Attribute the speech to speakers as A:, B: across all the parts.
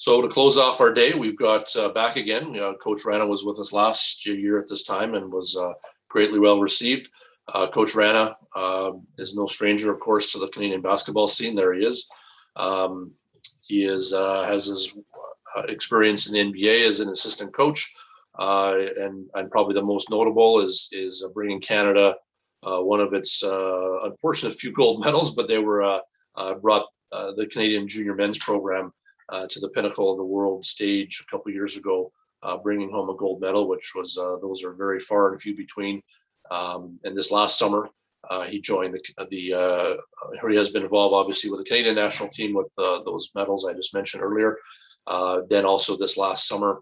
A: So to close off our day, we've got back again. Coach Rana was with us last year at this time and was greatly well received. Coach Rana is no stranger, of course, to the Canadian basketball scene. There he is. He has his experience in the NBA as an assistant coach, and probably the most notable is bringing Canada one of its unfortunate few gold medals, but they were brought the Canadian junior men's program to the pinnacle of the world stage a couple of years ago, bringing home a gold medal, which was those are very far and few between. And this last summer, he joined he has been involved obviously with the Canadian national team with those medals I just mentioned earlier. Then also this last summer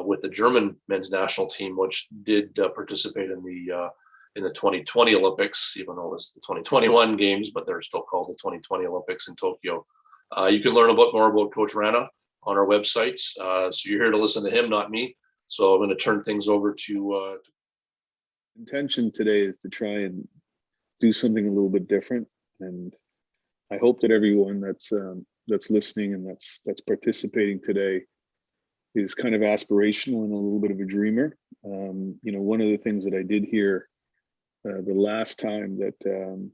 A: with the German men's national team, which did participate in the 2020 Olympics, even though it was the 2021 games, but they're still called the 2020 Olympics in Tokyo. You can learn a bit more about Coach Rana on our website. So you're here to listen to him, not me. So I'm going to turn things over to.
B: Intention today is to try and do something a little bit different, and I hope that everyone that's listening and that's participating today is kind of aspirational and a little bit of a dreamer. One of the things that I did hear the last time that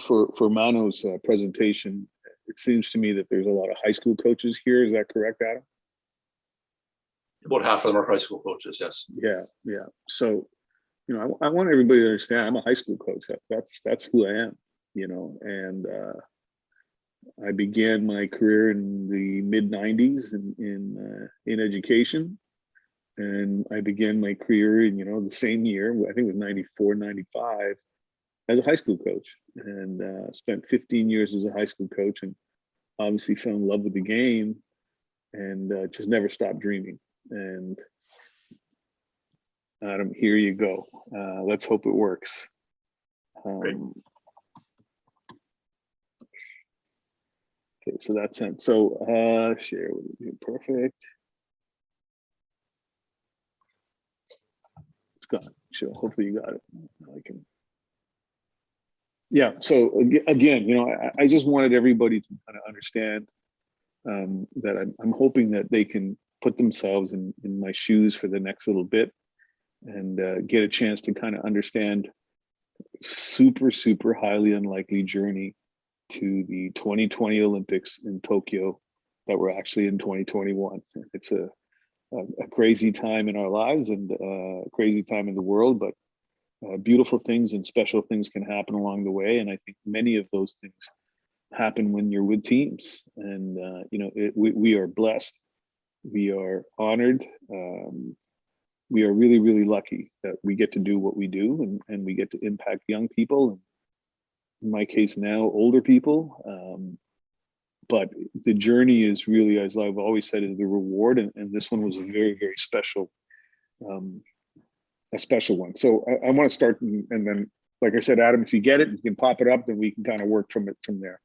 B: for Mano's presentation, it seems to me that there's a lot of high school coaches here. Is that correct, Adam?
A: About half of them are high school coaches, yes.
B: Yeah. So, I want everybody to understand I'm a high school coach. That's who I am, and I began my career in the mid 90s in education. And I began my career in, the same year, I think it was 94, 95, as a high school coach, and spent 15 years as a high school coach, and obviously fell in love with the game and just never stopped dreaming. And Adam, here you go. Let's hope it works. Okay, so that's it. So share with you, perfect. It's gone. Sure, hopefully you got it. I can. Yeah, so again, I just wanted everybody to kind of understand that I'm hoping that they can put themselves in my shoes for the next little bit and get a chance to kind of understand super, super highly unlikely journey to the 2020 Olympics in Tokyo that were actually in 2021. It's a crazy time in our lives and a crazy time in the world, but beautiful things and special things can happen along the way. And I think many of those things happen when you're with teams. And, we are blessed. We are honored. We are really, really lucky that we get to do what we do and we get to impact young people. In my case now, older people. But the journey is really, as I've always said, is the reward. And this one was a very, very special a special one. So I want to start and then, like I said, Adam, if you get it, you can pop it up, then we can kind of work from there.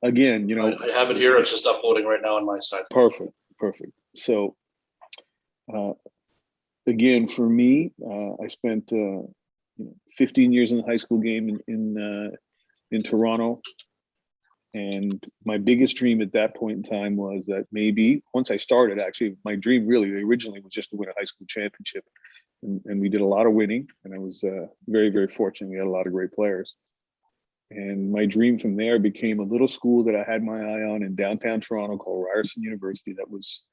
B: Again,
A: I have it here. It's just uploading right now on my side.
B: Perfect. So again, for me, I spent 15 years in the high school game in Toronto. And my biggest dream at that point in time was that maybe once I started, actually, my dream really originally was just to win a high school championship. And we did a lot of winning, and I was very, very fortunate. We had a lot of great players. And my dream from there became a little school that I had my eye on in downtown Toronto called Ryerson University. That was,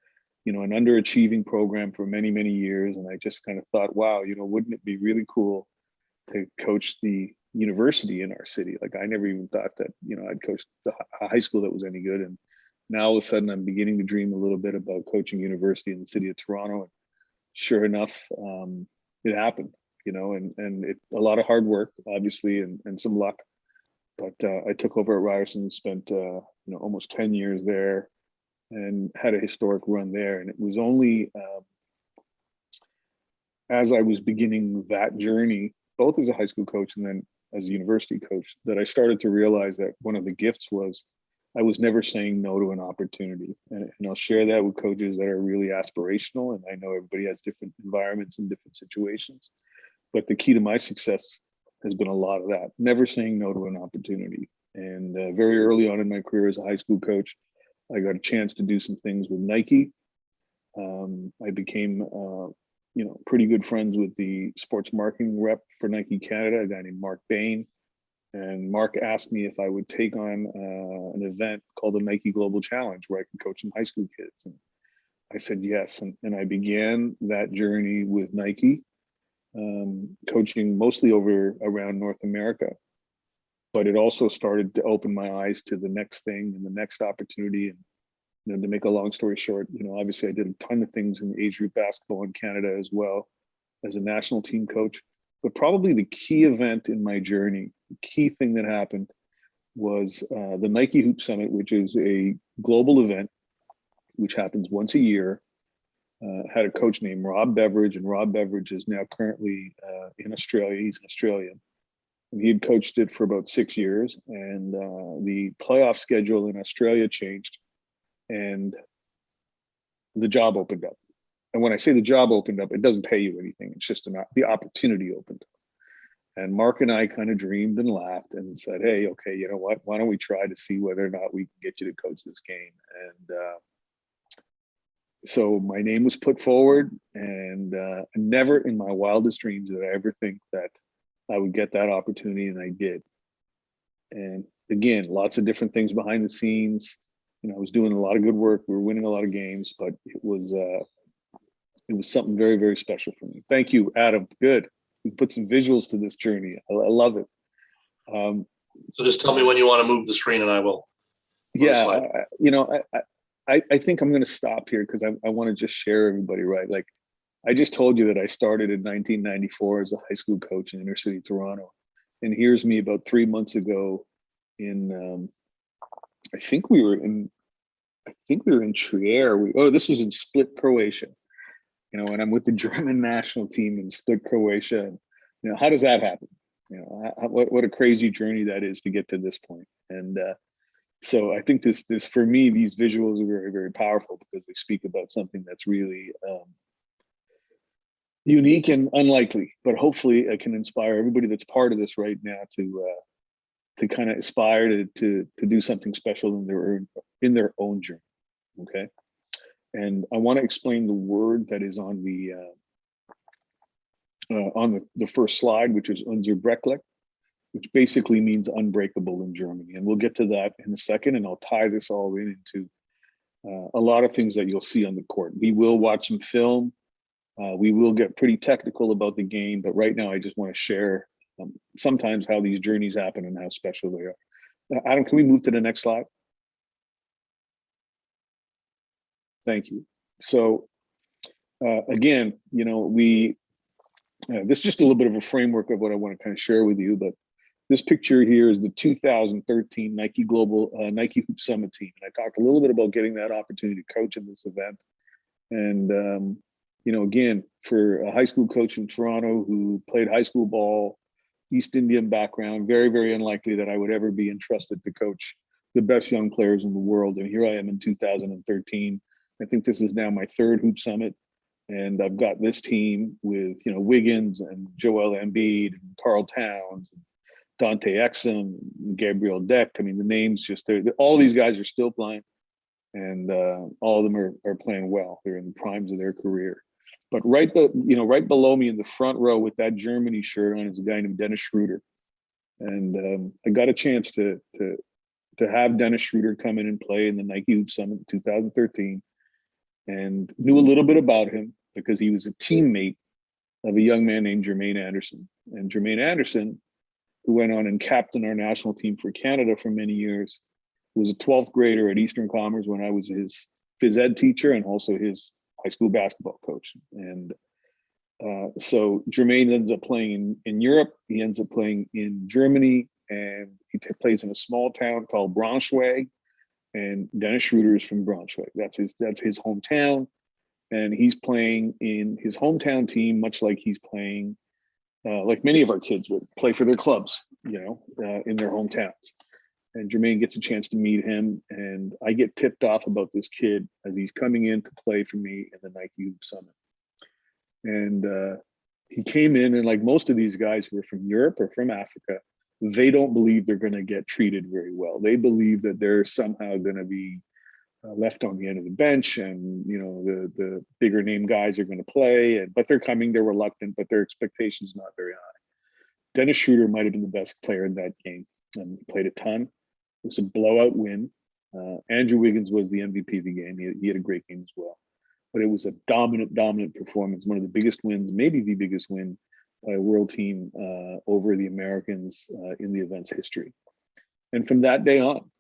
B: an underachieving program for many, many years. And I just kind of thought, wow, wouldn't it be really cool to coach the university in our city? Like I never even thought that, I'd coach a high school that was any good. And now all of a sudden I'm beginning to dream a little bit about coaching university in the city of Toronto. And sure enough, it happened, and a lot of hard work, obviously, and some luck. But I took over at Ryerson and spent, almost 10 years there and had a historic run there. And it was only as I was beginning that journey, both as a high school coach and then as a university coach, that I started to realize that one of the gifts was I was never saying no to an opportunity. And I'll share that with coaches that are really aspirational. And I know everybody has different environments and different situations. But the key to my success has been a lot of that. Never saying no to an opportunity. And very early on in my career as a high school coach, I got a chance to do some things with Nike. I became, pretty good friends with the sports marketing rep for Nike Canada, a guy named Mark Bain. And Mark asked me if I would take on an event called the Nike Global Challenge, where I could coach some high school kids. And I said yes. And I began that journey with Nike, coaching mostly around North America. But it also started to open my eyes to the next thing and the next opportunity. And to make a long story short, obviously I did a ton of things in age group basketball in Canada as well as a national team coach. But probably the key event in my journey, the key thing that happened was the Nike Hoop Summit, which is a global event, which happens once a year. Had a coach named Rob Beveridge, and Rob Beveridge is now currently in Australia. He's an Australian. And he had coached it for about 6 years. And the playoff schedule in Australia changed, and the job opened up. And when I say the job opened up, it doesn't pay you anything. It's just the opportunity opened up. And Mark and I kind of dreamed and laughed and said, hey, okay, you know what? Why don't we try to see whether or not we can get you to coach this game? And so my name was put forward, and never in my wildest dreams did I ever think that I would get that opportunity, and I did. And again, lots of different things behind the scenes. I was doing a lot of good work. We were winning a lot of games, but it was something very, very special for me. Thank you, Adam. Good. We put some visuals to this journey. I love it.
A: So just tell me when you want to move the screen, and I will.
B: Yeah, I think I'm going to stop here because I want to just share everybody, right? Like, I just told you that I started in 1994 as a high school coach in inner city Toronto, and here's me about 3 months ago in I think we were in Trier. This was in Split, Croatia. And I'm with the German national team in Split, Croatia. And, how does that happen? What a crazy journey that is to get to this point. And so I think this for me, these visuals are very, very powerful because they speak about something that's really unique and unlikely. But hopefully, I can inspire everybody that's part of this right now to kind of aspire to do something special in their own journey. Okay. And I want to explain the word that is on the first slide, which is Unbreakable, which basically means unbreakable in Germany. And we'll get to that in a second, and I'll tie this all into a lot of things that you'll see on the court. We will watch some film. We will get pretty technical about the game, but right now I just want to share sometimes how these journeys happen and how special they are. Adam, can we move to the next slide? Thank you. So again, this is just a little bit of a framework of what I want to kind of share with you, but this picture here is the 2013 Nike Nike Hoop Summit team. And I talked a little bit about getting that opportunity to coach in this event. And, again, for a high school coach in Toronto who played high school ball, East Indian background, very, very unlikely that I would ever be entrusted to coach the best young players in the world. And here I am in 2013. I think this is now my third Hoop Summit. And I've got this team with, Wiggins and Joel Embiid and Carl Towns, and Dante Exum, and Gabriel Deck. I mean, the names all these guys are still playing, and all of them are playing well. They're in the primes of their career. But right below me in the front row with that Germany shirt on is a guy named Dennis Schroeder. And I got a chance to have Dennis Schroeder come in and play in the Nike Hoop Summit in 2013, and knew a little bit about him because he was a teammate of a young man named Jermaine Anderson. And Jermaine Anderson, who went on and captained our national team for Canada for many years, was a 12th grader at Eastern Commerce when I was his phys ed teacher and also his high school basketball coach. And so Jermaine ends up playing in Europe. He ends up playing in Germany, and he plays in a small town called Braunschweig. And Dennis Schroeder is from Braunschweig. That's his hometown. And he's playing in his hometown team, much like he's playing, like many of our kids would play for their clubs, in their hometowns. And Jermaine gets a chance to meet him, and I get tipped off about this kid as he's coming in to play for me in the Nike Hoop Summit. And he came in, and like most of these guys who are from Europe or from Africa, they don't believe they're going to get treated very well. They believe that they're somehow going to be left on the end of the bench, and the bigger name guys are going to play, but they're coming. They're reluctant, but their expectations not very high. Dennis Schroeder might have been the best player in that game, and played a ton. It was a blowout win. Andrew Wiggins was the MVP of the game. He had a great game as well, but it was a dominant performance. One of the biggest wins, maybe the biggest win by a world team over the Americans in the event's history. And from that day on,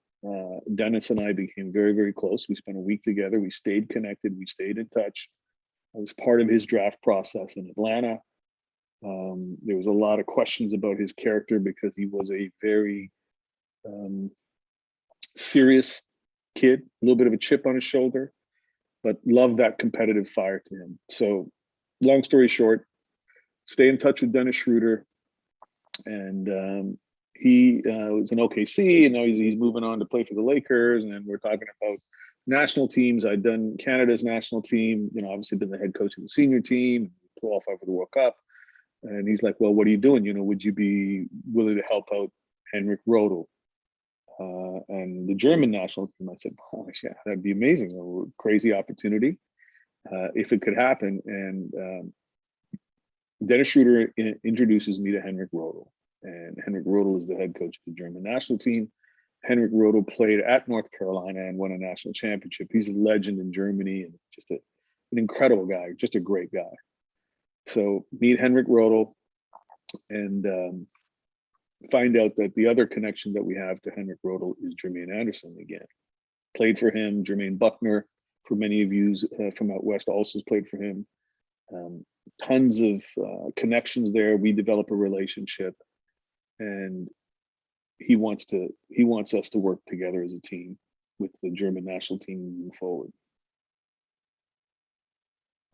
B: Dennis and I became very, very close. We spent a week together. We stayed connected. We stayed in touch. I was part of his draft process in Atlanta. There was a lot of questions about his character because he was a very serious kid, a little bit of a chip on his shoulder, but loved that competitive fire to him. So long story short, stay in touch with Dennis Schroeder, and he was in OKC, and now he's moving on to play for the Lakers. And we're talking about national teams. I'd done Canada's national team, obviously been the head coach of the senior team, qualified for the World Cup. And he's like, well, what are you doing? Would you be willing to help out Henrik Rodel and the German national team? I said, oh, yeah, that'd be amazing. A crazy opportunity if it could happen. And Dennis Schroeder introduces me to Henrik Rodel. And Henrik Rodel is the head coach of the German national team. Henrik Rodel played at North Carolina and won a national championship. He's a legend in Germany and just an incredible guy, just a great guy. So meet Henrik Rodel and find out that the other connection that we have to Henrik Rodel is Jermaine Anderson again. Played for him. Jermaine Buckner, for many of you from out west, also played for him. Tons of connections there. We develop a relationship, and he wants us to work together as a team with the German national team moving forward.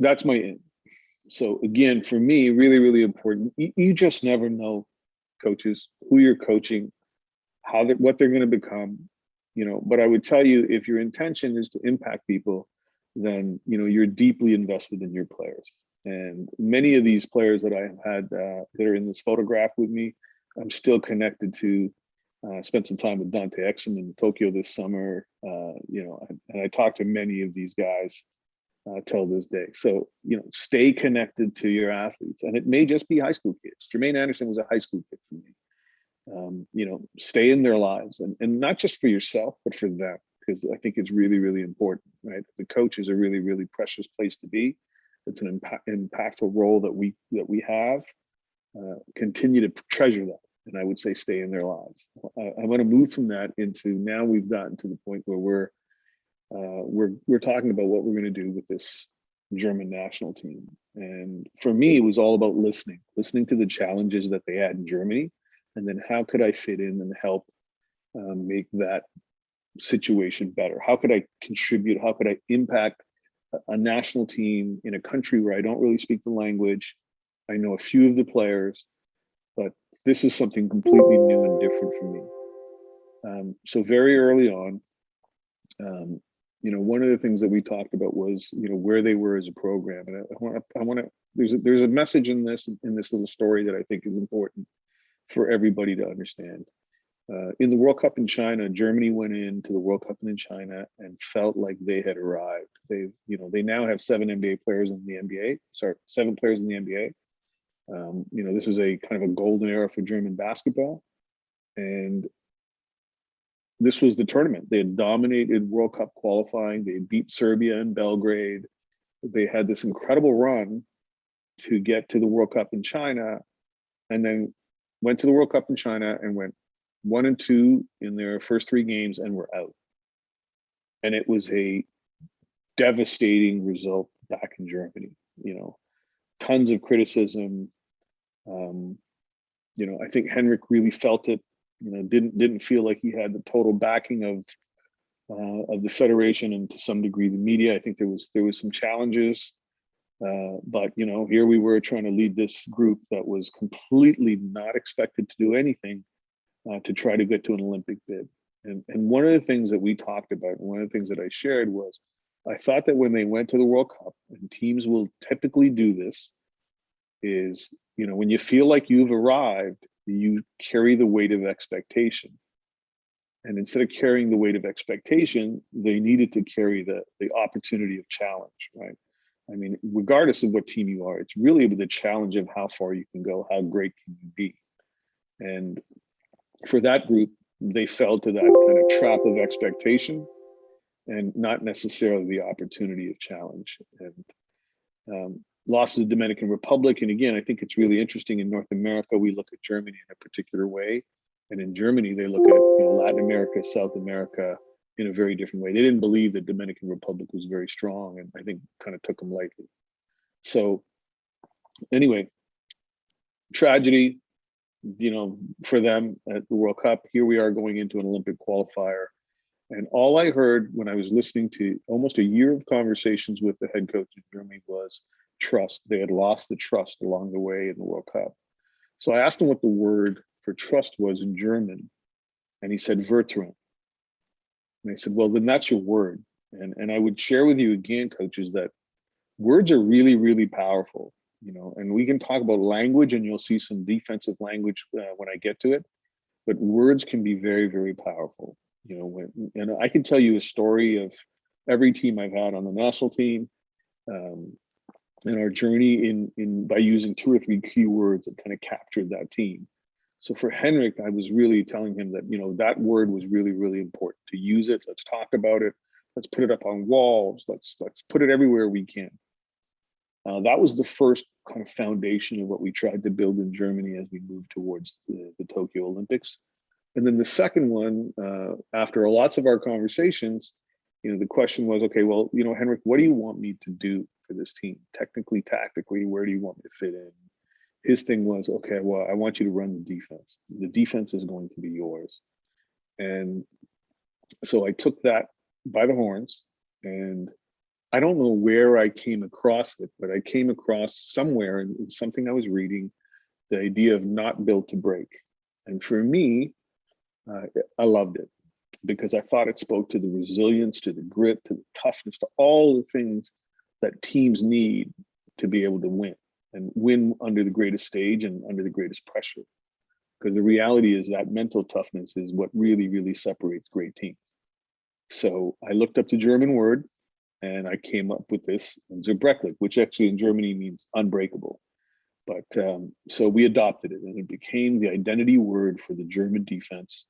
B: That's my in. So again, for me, really, really important. You just never know, coaches, who you're coaching, what they're going to become, But I would tell you, if your intention is to impact people, then you're deeply invested in your players. And many of these players that I have had that are in this photograph with me, I'm still connected to. Spent some time with Dante Exum in Tokyo this summer, and I talked to many of these guys till this day. So, stay connected to your athletes. And it may just be high school kids. Jermaine Anderson was a high school kid for me. Stay in their lives, and not just for yourself, but for them, because I think it's really, really important, right? The coach is a really, really precious place to be. It's an impactful role that we have. Continue to treasure that. And I would say stay in their lives. I want to move from that into, now we've gotten to the point where we're talking about what we're going to do with this German national team. And for me, it was all about listening to the challenges that they had in Germany, and then how could I fit in and help make that situation better? How could I contribute? How could I impact a national team in a country where I don't really speak the language? I know a few of the players, but this is something completely new and different for me. So very early on, one of the things that we talked about was, where they were as a program. And I want to, there's a message in this little story that I think is important for everybody to understand. In the World Cup in China, Germany went into the World Cup in China and felt like they had arrived. They now have 7 NBA players in the NBA. Sorry, 7 players in the NBA. This is a kind of a golden era for German basketball. And this was the tournament. They had dominated World Cup qualifying. They beat Serbia in Belgrade. They had this incredible run to get to the World Cup in China, and then went to the World Cup in China and went 1-2 in their first 3 games and were out. And it was a devastating result back in Germany. Tons of criticism. I think Henrik really felt it. Didn't feel like he had the total backing of the federation and to some degree the media. I think there was some challenges, but here we were trying to lead this group that was completely not expected to do anything to try to get to an Olympic bid. And one of the things that we talked about, and one of the things that I shared was, I thought that when they went to the World Cup, and teams will typically do this, is when you feel like you've arrived, you carry the weight of expectation. And instead of carrying the weight of expectation, they needed to carry the opportunity of challenge, right? I mean, regardless of what team you are, it's really the challenge of how far you can go, how great can you be. And for that group, they fell to that kind of trap of expectation and not necessarily the opportunity of challenge. And lost to the Dominican Republic. And again, I think it's really interesting. In North America, we look at Germany in a particular way. And in Germany, they look at Latin America, South America in a very different way. They didn't believe that Dominican Republic was very strong, and I think kind of took them lightly. So anyway, tragedy, for them at the World Cup. Here we are going into an Olympic qualifier. And all I heard when I was listening to almost a year of conversations with the head coach in Germany was trust. They had lost the trust along the way in the World Cup. So I asked him what the word for trust was in German. And he said, Vertrauen. And I said, well, then that's your word. And I would share with you again, coaches, that words are really, really powerful, and we can talk about language, and you'll see some defensive language when I get to it, but words can be very, very powerful. And I can tell you a story of every team I've had on the national team, and our journey in by using 2 or 3 key words that kind of captured that team. So for Henrik, I was really telling him that, that word was really, really important to use it. Let's talk about it. Let's put it up on walls. Let's put it everywhere we can. That was the first kind of foundation of what we tried to build in Germany as we moved towards the Tokyo Olympics. And then the second one, after lots of our conversations, the question was, okay, well, Henrik, what do you want me to do for this team? Technically, tactically, where do you want me to fit in? His thing was, okay, well, I want you to run the defense. The defense is going to be yours. And so I took that by the horns, and I don't know where I came across it, but I came across somewhere in something I was reading, the idea of not built to break. And for me, I loved it because I thought it spoke to the resilience, to the grit, to the toughness, to all the things that teams need to be able to win and win under the greatest stage and under the greatest pressure. Because the reality is that mental toughness is what really, really separates great teams. So I looked up the German word and I came up with this Unbreakable, which actually in Germany means unbreakable. But so we adopted it and it became the identity word for the German defense.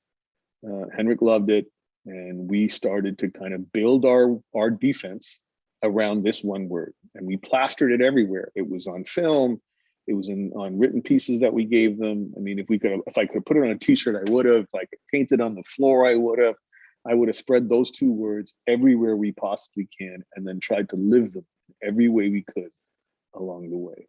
B: Henrik loved it. And we started to kind of build our defense around this one word. And we plastered it everywhere. It was on film. It was on written pieces that we gave them. I mean, if I could put it on a t-shirt, I would have. If I could paint it on the floor, I would have. I would have spread those 2 words everywhere we possibly can and then tried to live them every way we could along the way.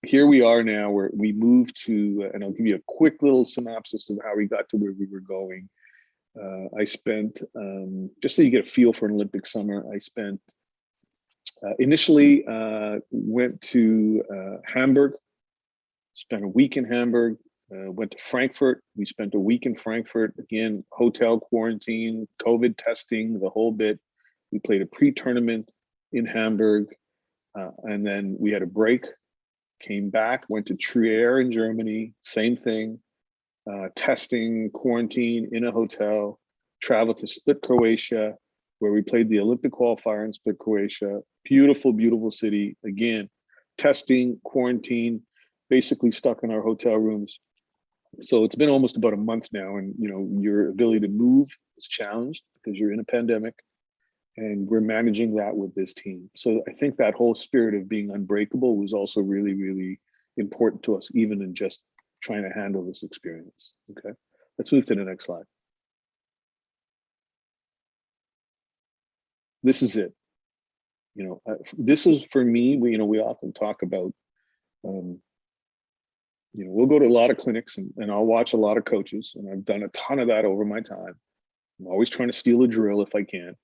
B: Here we are now where we moved to, and I'll give you a quick little synopsis of how we got to where we were going. I spent, just so you get a feel for an Olympic summer, I spent, initially went to Hamburg, spent a week in Hamburg, went to Frankfurt. We spent a week in Frankfurt, again, hotel quarantine, COVID testing, the whole bit. We played a pre-tournament in Hamburg, and then we had a break, came back, went to Trier in Germany, same thing, testing, quarantine in a hotel, traveled to Split, Croatia, where we played the Olympic qualifier in Split, Croatia. Beautiful, beautiful city. Again, testing, quarantine, basically stuck in our hotel rooms. So it's been almost about a month now, and your ability to move is challenged because you're in a pandemic, and we're managing that with this team. So I think that whole spirit of being unbreakable was also really, really important to us, even in just trying to handle this experience. Okay, let's move to the next slide. This is it. This is for me. We often talk about. We'll go to a lot of clinics and I'll watch a lot of coaches, and I've done a ton of that over my time. I'm always trying to steal a drill if I can.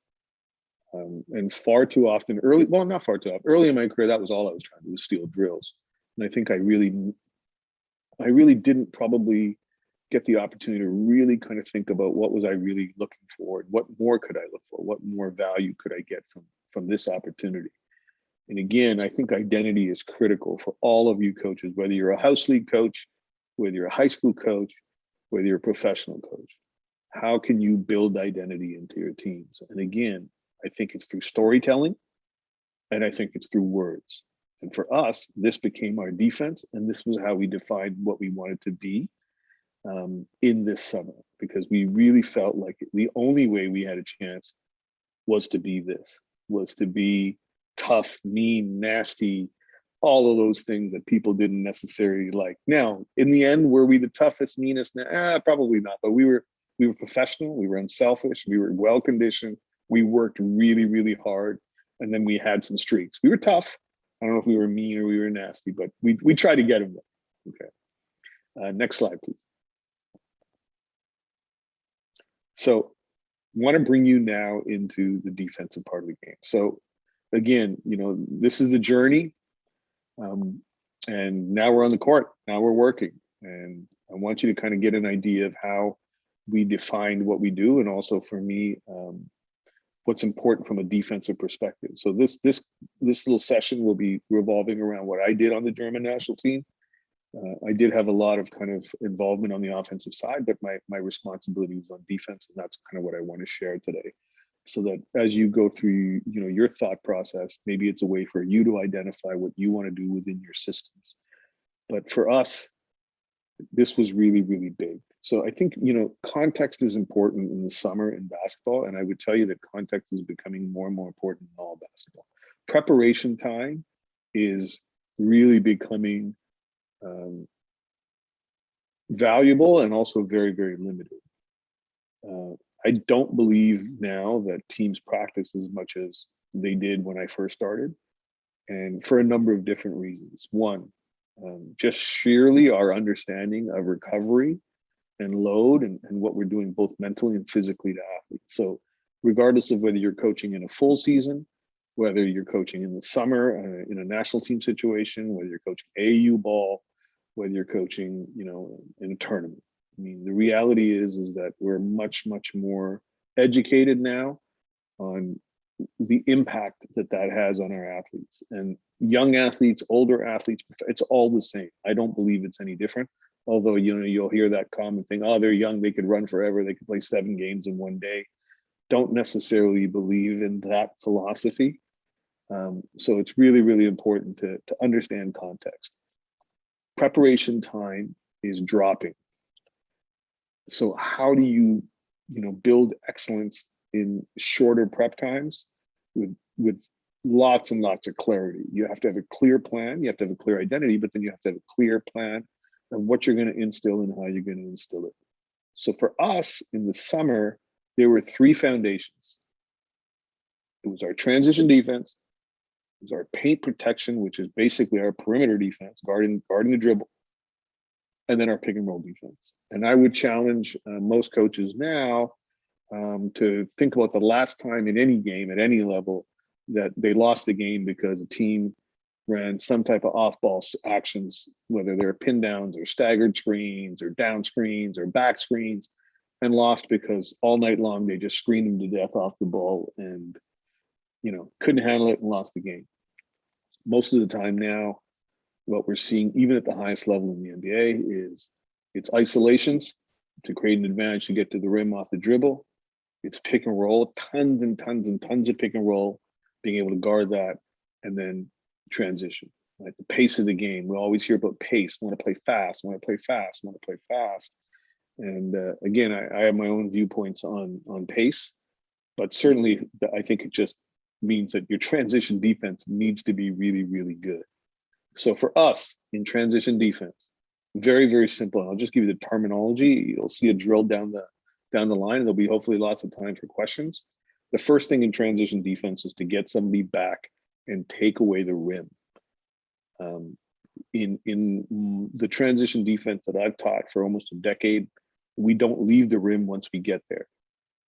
B: And far too often, early in my career, that was all I was trying to do, was steal drills. And I think I really didn't probably get the opportunity to really kind of think about what was I really looking for, and what more could I look for, what more value could I get from this opportunity. And again, I think identity is critical for all of you coaches, whether you're a house league coach, whether you're a high school coach, whether you're a professional coach. How can you build identity into your teams? And again, I think it's through storytelling, and I think it's through words. And for us, this became our defense, and this was how we defined what we wanted to be in this summer, because we really felt like the only way we had a chance was to be this, was to be tough, mean, nasty, all of those things that people didn't necessarily like. Now, in the end, were we the toughest, meanest? Probably not, but we were professional, we were unselfish, we were well-conditioned, we worked really, really hard, and then we had some streaks. We were tough. I don't know if we were mean or we were nasty, but we tried to get them there. Okay. Next slide, please. So want to bring you now into the defensive part of the game. So again, this is the journey. And now we're on the court, now we're working. And I want you to kind of get an idea of how we defined what we do. And also for me, what's important from a defensive perspective. So this little session will be revolving around what I did on the German national team. I did have a lot of kind of involvement on the offensive side, but my responsibility was on defense, and that's kind of what I want to share today. So that as you go through, your thought process, maybe it's a way for you to identify what you want to do within your systems. But for us, this was really, really big. So I think, context is important in the summer in basketball, and I would tell you that context is becoming more and more important in all basketball. Preparation time is really becoming valuable and also very, very limited. I don't believe now that teams practice as much as they did when I first started, and for a number of different reasons. One, just sheerly our understanding of recovery and load and what we're doing both mentally and physically to athletes. So regardless of whether you're coaching in a full season, whether you're coaching in the summer in a national team situation, whether you're coaching AAU ball, whether you're coaching, in a tournament. I mean, the reality is that we're much, much more educated now on the impact that has on our athletes, and young athletes, older athletes. It's all the same. I don't believe it's any different. Although, you'll hear that common thing, oh, they're young, they could run forever, they could play 7 games in one day. Don't necessarily believe in that philosophy. So it's really, really important to understand context. Preparation time is dropping. So how do you, build excellence in shorter prep times with lots and lots of clarity? You have to have a clear plan, you have to have a clear identity, but then you have to have a clear plan of what you're going to instill and how you're going to instill it. So for us in the summer, there were 3 foundations. It was our transition defense, it was our paint protection, which is basically our perimeter defense, guarding the dribble, and then our pick and roll defense. And I would challenge most coaches now to think about the last time in any game at any level that they lost the game because a team ran some type of off-ball actions, whether they're pin downs or staggered screens or down screens or back screens, and lost because all night long they just screened them to death off the ball and couldn't handle it and lost the game. Most of the time now, what we're seeing, even at the highest level in the NBA, is it's isolations to create an advantage to get to the rim off the dribble. It's pick and roll, tons and tons and tons of pick and roll, being able to guard that, and then transition. Like the pace of the game, we always hear about pace. Want to play fast? Want to play fast? Want to play fast? And again, I have my own viewpoints on pace, but certainly I think it just means that your transition defense needs to be really, really good. So for us in transition defense, very, very simple. And I'll just give you the terminology. You'll see a drill down the line, and there'll be hopefully lots of time for questions. The first thing in transition defense is to get somebody back and take away the rim. In the transition defense that I've taught for almost a decade, we don't leave the rim once we get there.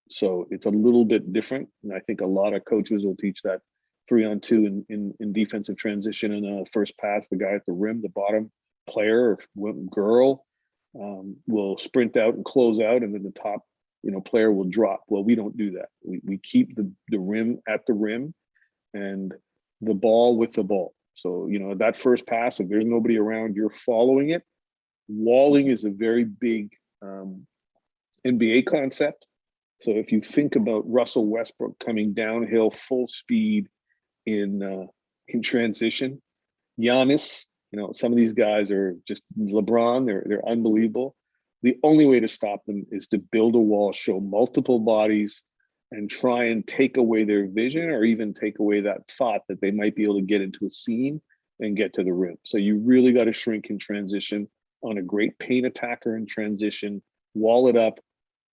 B: So it's a little bit different. And I think a lot of coaches will teach that 3-on-2 in defensive transition, and first pass, the guy at the rim, the bottom player or girl will sprint out and close out, and then the top player will drop. Well, we don't do that. We keep the rim at the rim, and the ball with the ball. So, you know, that first pass, if there's nobody around, you're following it. Walling is a very big NBA concept. So if you think about Russell Westbrook coming downhill full speed in transition, Giannis, you know, some of these guys are just LeBron, they're unbelievable. The only way to stop them is to build a wall, show multiple bodies, and try and take away their vision, or even take away that thought that they might be able to get into a seam and get to the rim. So you really got to shrink in transition on a great paint attacker in transition, wall it up,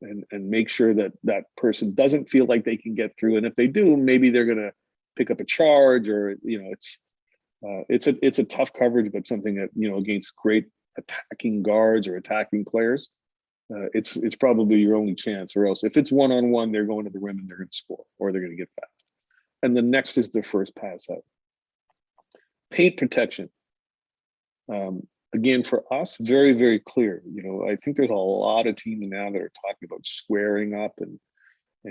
B: and make sure that that person doesn't feel like they can get through. And if they do, maybe they're going to pick up a charge, or, you know, it's a tough coverage, but something that, you know, against great attacking guards or attacking players, it's probably your only chance. Or else if it's one-on-one, they're going to the rim and they're going to score, or they're going to get fast. And the next is the first pass out. Paint protection. Again, for us, very, very clear. You know, I think there's a lot of teams now that are talking about squaring up and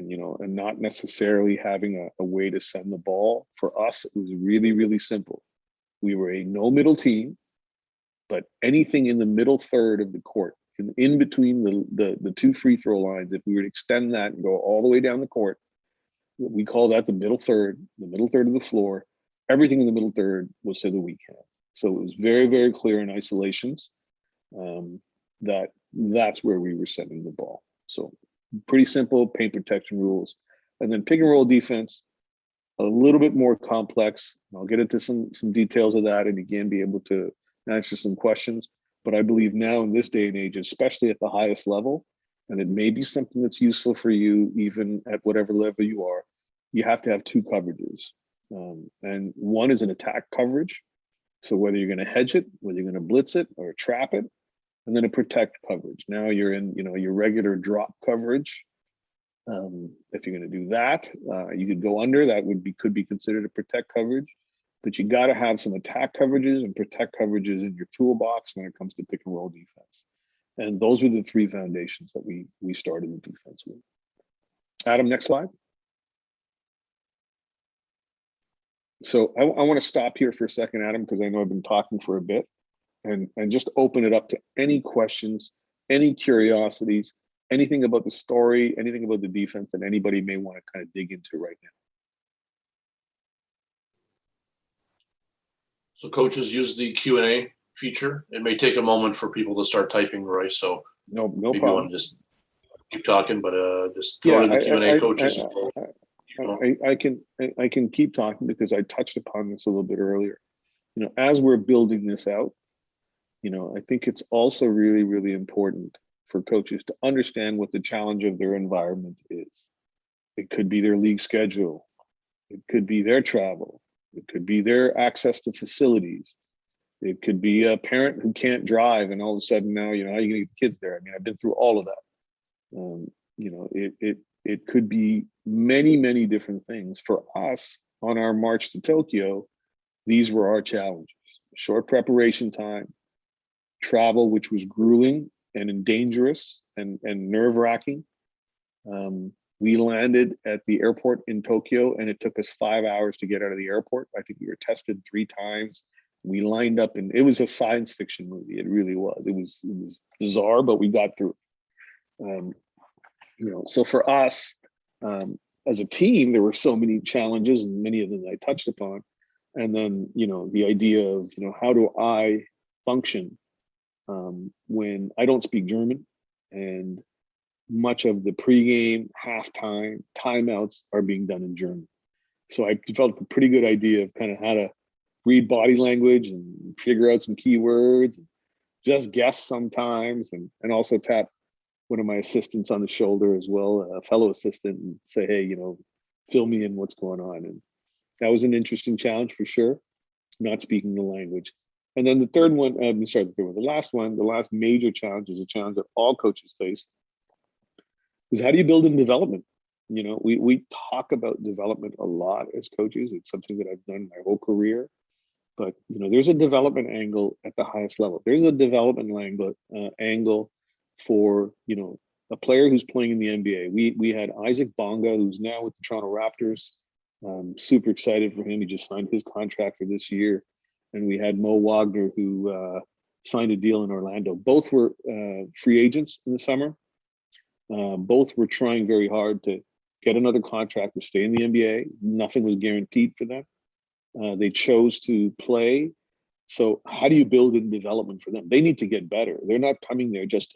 B: you know, and not necessarily having a way to send the ball. For us, it was really, really simple. We were a no middle team, but anything in the middle third of the court, in between the two free throw lines, if we were to extend that and go all the way down the court, we call that the middle third of the floor. Everything in the middle third was to the weak hand. So it was very, very clear in isolations that that's where we were sending the ball. So pretty simple paint protection rules. And then pick and roll defense, a little bit more complex. I'll get into some details of that, and again, be able to answer some questions. But I believe now in this day and age, especially at the highest level, and it may be something that's useful for you even at whatever level you are, you have to have two coverages. And one is an attack coverage. So whether you're going to hedge it, whether you're going to blitz it or trap it, and then a protect coverage. Now you're in, you know, your regular drop coverage. If you're going to do that, you could go under. That could be considered a protect coverage. But you got to have some attack coverages and protect coverages in your toolbox when it comes to pick and roll defense. And those are the three foundations that we started the defense with. Adam, next slide. So I want to stop here for a second, Adam, because I know I've been talking for a bit, and just open it up to any questions, any curiosities, anything about the story, anything about the defense that anybody may want to kind of dig into right now.
A: So coaches use the Q&A feature. It may take a moment for people to start typing, Roy. So
B: no
A: maybe
B: problem.
A: You want to just keep talking, but just throw in the Q&A, coaches.
B: I can keep talking because I touched upon this a little bit earlier. You know, as we're building this out, you know, I think it's also really, really important for coaches to understand what the challenge of their environment is. It could be their league schedule. It could be their travel. It could be their access to facilities. It could be a parent who can't drive, and all of a sudden now, you know, how are you going to get the kids there? I mean, I've been through all of that. You know, it could be many, many different things. For us, on our march to Tokyo, these were our challenges. Short preparation time, travel, which was grueling and dangerous and nerve-wracking. We landed at the airport in Tokyo, and it took us 5 hours to get out of the airport. I think we were tested 3 times. We lined up, and it was a science fiction movie. It really was. It was bizarre, but we got through it. You know, so for us, as a team, there were so many challenges, and many of them I touched upon. And then, you know, the idea of, you know, how do I function when I don't speak German, and much of the pregame, halftime, timeouts are being done in German. So I developed a pretty good idea of kind of how to read body language and figure out some keywords, and just guess sometimes, and also tap one of my assistants on the shoulder as well, a fellow assistant, and say, hey, you know, fill me in what's going on. And that was an interesting challenge for sure, not speaking the language. And then the third one, the last one, the last major challenge is a challenge that all coaches face, is how do you build in development? You know, we talk about development a lot as coaches. It's something that I've done my whole career. But, you know, there's a development angle at the highest level. There's a development angle for, you know, a player who's playing in the NBA. We had Isaac Bonga, who's now with the Toronto Raptors. Super excited for him. He just signed his contract for this year. And we had Mo Wagner, who signed a deal in Orlando. Both were free agents in the summer. Both were trying very hard to get another contract to stay in the NBA. Nothing was guaranteed for them. They chose to play. So how do you build in development for them? They need to get better. They're not coming there just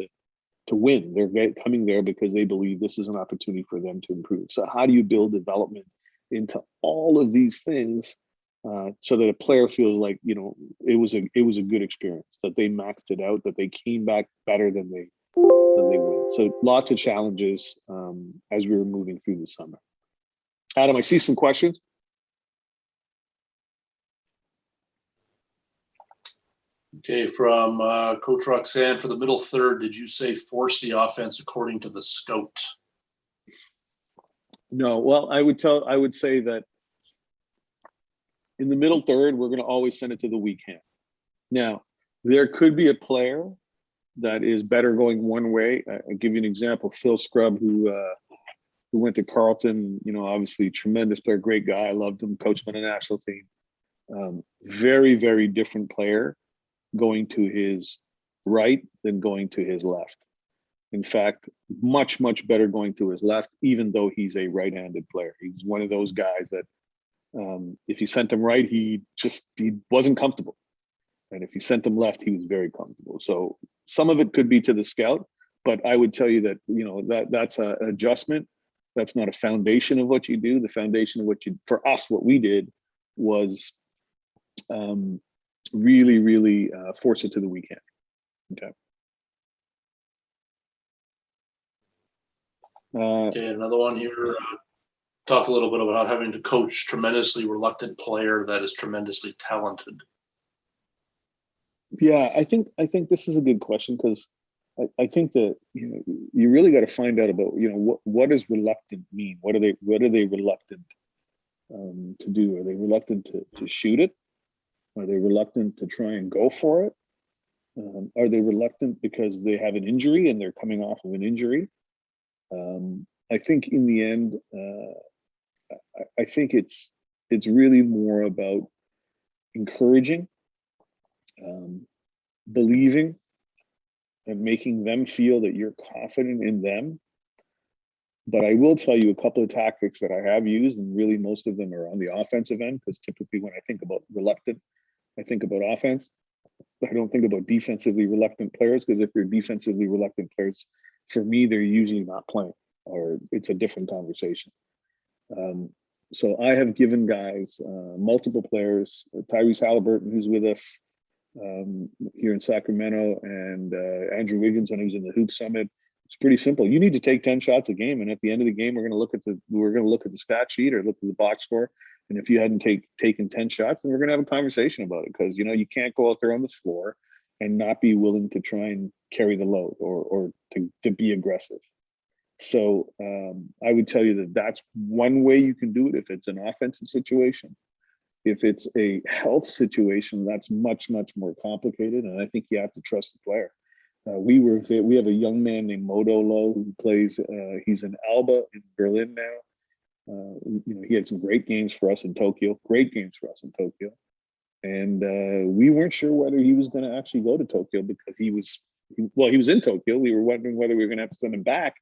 B: to win. They're coming there because they believe this is an opportunity for them to improve. So how do you build development into all of these things so that a player feels like, you know, it was a good experience, that they maxed it out, that they came back better than they went. So lots of challenges as we were moving through the summer. Adam, I see some questions.
A: Okay, from Coach Roxanne, for the middle third, did you say force the offense according to the scout?
B: No, well, I would say that in the middle third, we're going to always send it to the weak hand. Now, there could be a player that is better going one way. I'll give you an example. Phil Scrubb, who went to Carleton, you know, obviously tremendous player, great guy. I loved him, coached on a national team. Very, very different player going to his right than going to his left. In fact, much, much better going to his left, even though he's a right-handed player. He's one of those guys that if you sent him right, he wasn't comfortable. And if you sent him left, he was very comfortable. So some of it could be to the scout, but I would tell you that, you know, that's an adjustment. That's not a foundation of what you do. The foundation of for us, what we did was really, really force it to the weekend. Okay.
A: Okay, another one here. Talk a little bit about having to coach tremendously reluctant player that is tremendously talented.
B: Yeah, I think this is a good question, because I think that, you know, you really got to find out about, you know, what does reluctant mean? What are they reluctant to do? Are they reluctant to shoot it? Are they reluctant to try and go for it? Are they reluctant because they have an injury and they're coming off of an injury? I think in the end, I think it's really more about encouraging, believing, and making them feel that you're confident in them. But I will tell you a couple of tactics that I have used, and really most of them are on the offensive end, because typically when I think about reluctant, I think about offense. I don't think about defensively reluctant players, because if they're defensively reluctant players, for me, they're usually not playing, or it's a different conversation. So I have given guys, multiple players, Tyrese Halliburton, who's with us here in Sacramento, and Andrew Wiggins when he was in the Hoop Summit. It's pretty simple. You need to take 10 shots a game, and at the end of the game, we're going to look at the stat sheet or look at the box score. And if you hadn't taken 10 shots, then we're going to have a conversation about it, because, you know, you can't go out there on the floor and not be willing to try and carry the load or to be aggressive. So I would tell you that that's one way you can do it if it's an offensive situation. If it's a health situation, that's much, much more complicated. And I think you have to trust the player. We have a young man named Modo Low who plays, he's in Alba in Berlin now. You know, he had some great games for us in Tokyo, And we weren't sure whether he was going to actually go to Tokyo, because he was in Tokyo. We were wondering whether we were going to have to send him back,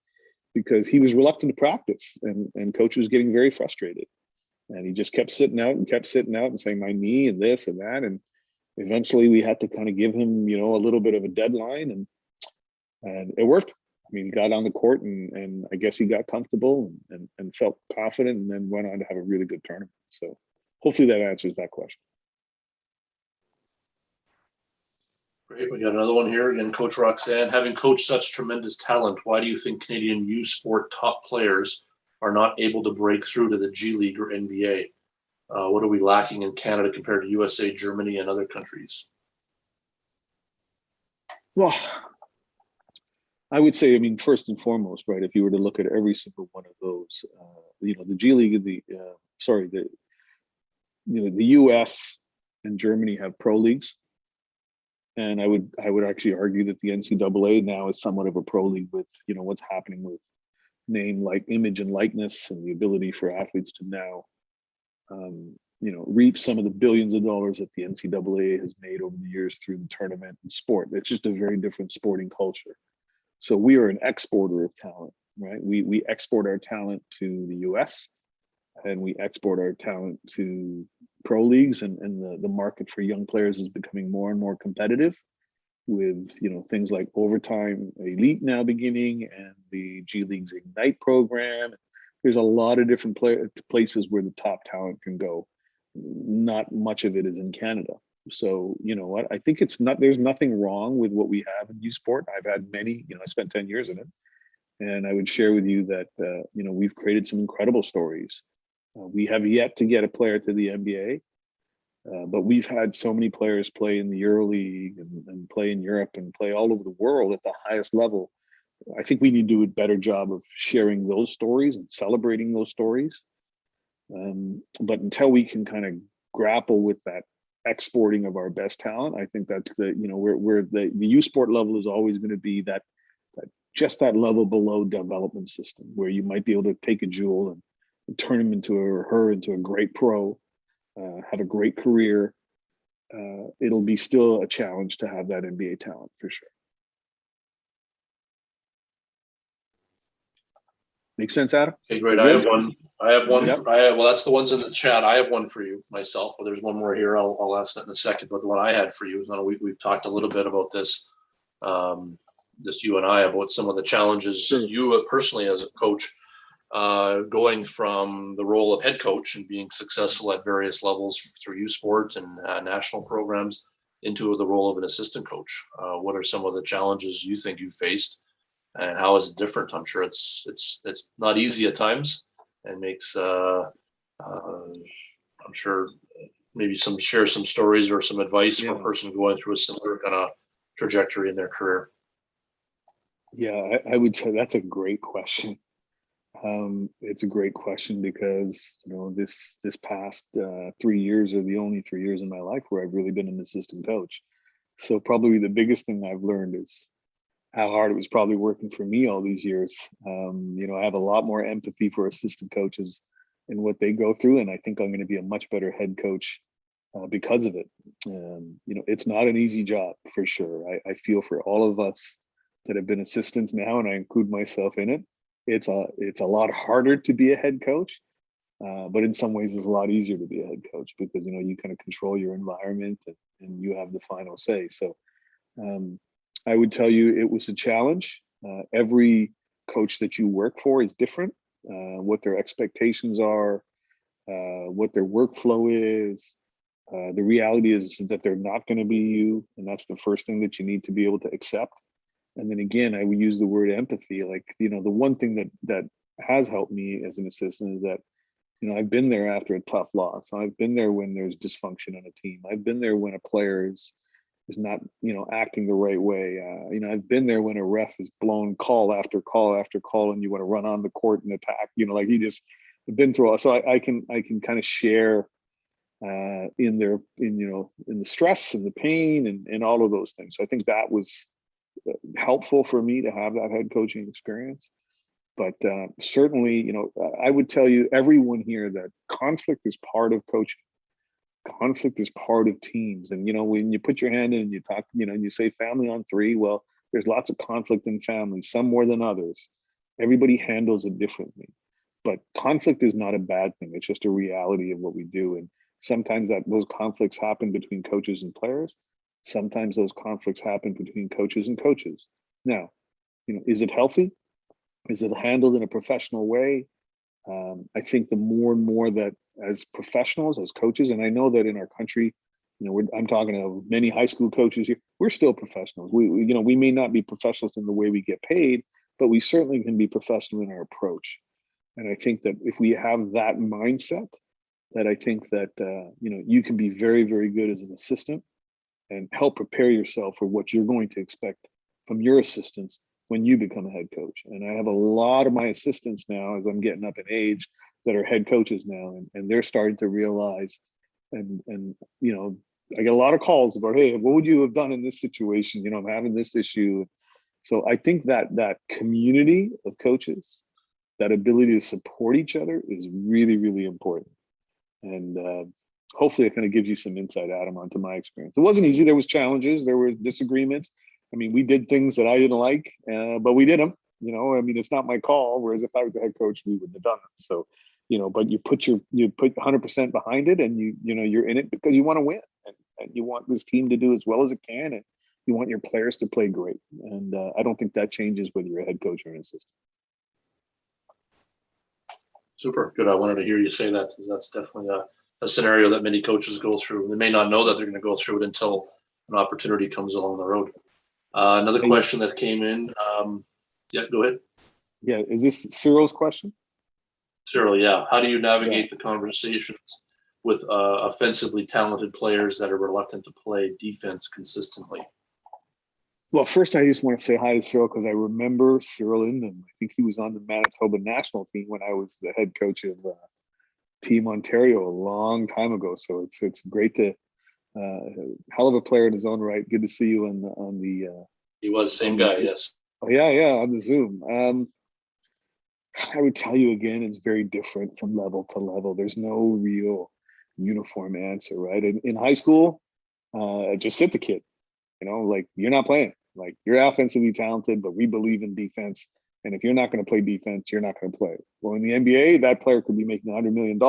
B: because he was reluctant to practice, and coach was getting very frustrated. And he just kept sitting out and saying, my knee and this and that. And eventually we had to kind of give him, you know, a little bit of a deadline, and it worked. I mean, he got on the court, and I guess he got comfortable and felt confident, and then went on to have a really good tournament. So hopefully that answers that question.
A: Great. We got another one here again. Coach Roxanne, having coached such tremendous talent, why do you think Canadian U Sport top players are not able to break through to the G League or NBA? What are we lacking in Canada compared to USA, Germany, and other countries?
B: Well, I would say, I mean, first and foremost, right, if you were to look at every single one of those, you know, the G League, the US and Germany have pro leagues. And I would actually argue that the NCAA now is somewhat of a pro league, with, you know, what's happening with name, like image and likeness, and the ability for athletes to now reap some of the billions of dollars that the NCAA has made over the years through the tournament and sport. It's just a very different sporting culture. So we are an exporter of talent, right? We export our talent to the US, and we export our talent to pro leagues, and the market for young players is becoming more and more competitive with things like Overtime Elite now beginning and the G League's Ignite program. There's a lot of different places where the top talent can go. Not much of it is in Canada. So you know what? I think there's nothing wrong with what we have in U Sport. I've had many, I spent 10 years in it. And I would share with you that, we've created some incredible stories. We have yet to get a player to the NBA, but we've had so many players play in the EuroLeague and play in Europe and play all over the world at the highest level. I think we need to do a better job of sharing those stories and celebrating those stories. But until we can kind of grapple with that exporting of our best talent, I think that where the U Sport level is always going to be that just that level below development system, where you might be able to take a jewel and turn him into a great pro, have a great career. It'll be still a challenge to have that NBA talent for sure. Make sense, Adam?
A: Okay, great. I have one.
B: Yep.
A: Well, that's the ones in the chat. I have one for you myself. Well, there's one more here. I'll ask that in a second. But the one I had for you, we've talked a little bit about this, just you and I, about some of the challenges you personally as a coach, going from the role of head coach and being successful at various levels through U Sport and national programs into the role of an assistant coach. What are some of the challenges you think you faced? And how is it different? I'm sure it's not easy at times, and makes I'm sure maybe share some stories or some advice for a person going through a similar kind of trajectory in their career.
B: Yeah, I would say that's a great question. It's a great question because this past 3 years are the only 3 years in my life where I've really been an assistant coach. So probably the biggest thing I've learned is how hard it was probably working for me all these years. I have a lot more empathy for assistant coaches and what they go through, and I think I'm going to be a much better head coach because of it. It's not an easy job for sure. I feel for all of us that have been assistants now, and I include myself in it. It's a lot harder to be a head coach, but in some ways it's a lot easier to be a head coach because you kind of control your environment and you have the final say. So I would tell you it was a challenge. Every coach that you work for is different. What their expectations are, what their workflow is. The reality is that they're not going to be you, and that's the first thing that you need to be able to accept. And then again, I would use the word empathy. Like, the one thing that has helped me as an assistant is that, I've been there after a tough loss. I've been there when there's dysfunction on a team. I've been there when a player is not, acting the right way. I've been there when a ref has blown call after call after call, and you want to run on the court and attack. Like you just have been through all. So I can kind of share in the stress and the pain and all of those things. So I think that was helpful for me to have that head coaching experience. But certainly, I would tell you, everyone here, that conflict is part of coaching. Conflict is part of teams. And, when you put your hand in and you talk, and you say family on three, well, there's lots of conflict in families, some more than others. Everybody handles it differently. But conflict is not a bad thing. It's just a reality of what we do. And sometimes those conflicts happen between coaches and players. Sometimes those conflicts happen between coaches and coaches. Now, is it healthy? Is it handled in a professional way? I think the more and more that as professionals, as coaches, and I know that in our country, I'm talking to many high school coaches here, we're still professionals. We may not be professionals in the way we get paid, but we certainly can be professional in our approach. And I think that if we have that mindset, that I think that, you can be very, very good as an assistant and help prepare yourself for what you're going to expect from your assistants when you become a head coach. And I have a lot of my assistants now, as I'm getting up in age, that are head coaches now, and they're starting to realize, and I get a lot of calls about, hey, what would you have done in this situation? I'm having this issue. So I think that community of coaches, that ability to support each other is really, really important. And hopefully it kind of gives you some insight, Adam, onto my experience. It wasn't easy. There was challenges. There were disagreements. I mean, we did things that I didn't like, but we did them. You know, I mean, it's not my call. Whereas if I was the head coach, we wouldn't have done them. So, you know, but you put 100% behind it, and you're in it because you want to win, and you want this team to do as well as it can, and you want your players to play great. And I don't think that changes whether you're a head coach or an assistant.
A: Super good. I wanted to hear you say that, because that's definitely a scenario that many coaches go through. They may not know that they're going to go through it until an opportunity comes along the road. Another question that came in. Yeah, go ahead.
B: Yeah, is this Cyril's question?
A: Cyril, yeah. How do you navigate the conversations with offensively talented players that are reluctant to play defense consistently?
B: Well, first, I just want to say hi to Cyril, because I remember Cyril Inman. I think he was on the Manitoba national team when I was the head coach of Team Ontario a long time ago. So it's great to hell of a player in his own right. Good to see you on the.
A: He was the same guy, yes.
B: Oh yeah, on the Zoom. I would tell you again, it's very different from level to level. There's no real uniform answer, right? In high school, just sit the kid. You know, like, you're not playing. Like, you're offensively talented, but we believe in defense. And if you're not going to play defense, you're not going to play. Well, in the NBA, that player could be making $100 million,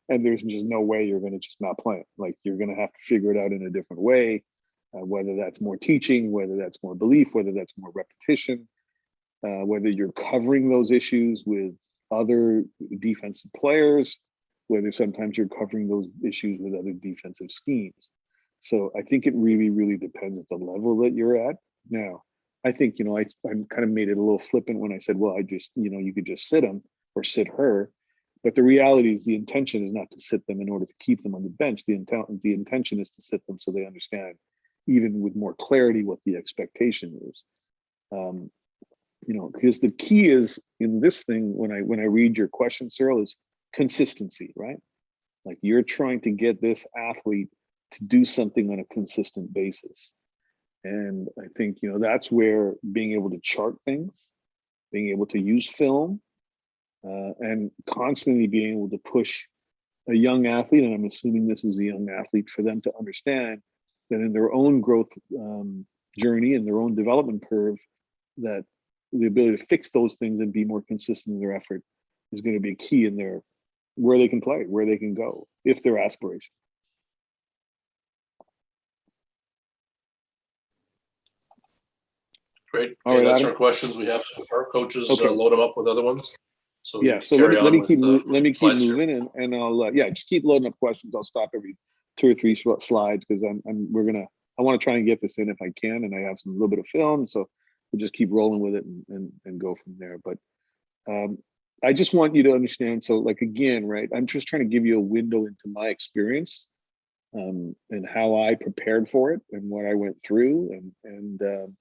B: and there's just no way you're going to just not play. Like, you're going to have to figure it out in a different way, whether that's more teaching, whether that's more belief, whether that's more repetition, whether you're covering those issues with other defensive players, whether sometimes you're covering those issues with other defensive schemes. So I think it really, really depends at the level that you're at. Now, I think, I kind of made it a little flippant when I said, well, I just, you could just sit them or sit her. But the reality is, the intention is not to sit them in order to keep them on the bench. The intention is to sit them so they understand, even with more clarity, what the expectation is. Because the key is in this thing, when I read your question, Cyril, is consistency, right? Like, you're trying to get this athlete to do something on a consistent basis. And I think, that's where being able to chart things, being able to use film, and constantly being able to push a young athlete, and I'm assuming this is a young athlete, for them to understand that in their own growth journey and their own development curve, that the ability to fix those things and be more consistent in their effort is going to be a key in where they can play, where they can go, if their aspiration.
A: Great. Okay, that's our questions we have so far. Coaches, load them up with other ones. So
B: so let me keep moving, and I'll just keep loading up questions. I'll stop every 2 or 3 slides, because I want to try and get this in if I can, and I have a little bit of film, so we'll just keep rolling with it and go from there. But I just want you to understand. So, like, again, right, I'm just trying to give you a window into my experience, and how I prepared for it, and what I went through, and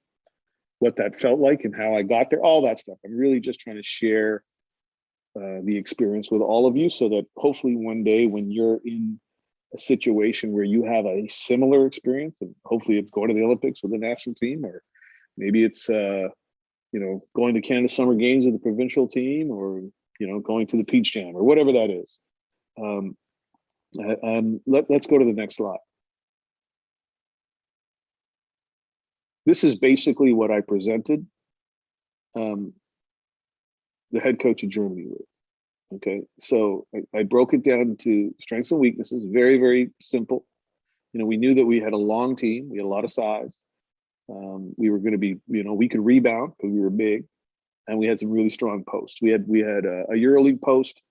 B: what that felt like, and how I got there, all that stuff. I'm really just trying to share the experience with all of you, so that hopefully one day, when you're in a situation where you have a similar experience, and hopefully it's going to the Olympics with the national team, or maybe it's going to Canada Summer Games with the provincial team, or going to the Peach Jam, or whatever that is. Let's go to the next slide. This is basically what I presented the head coach of Germany with. Okay, so I broke it down into strengths and weaknesses. Very, very simple. We knew that we had a long team. We had a lot of size. We were going to be, we could rebound because we were big, and we had some really strong posts. We had a EuroLeague post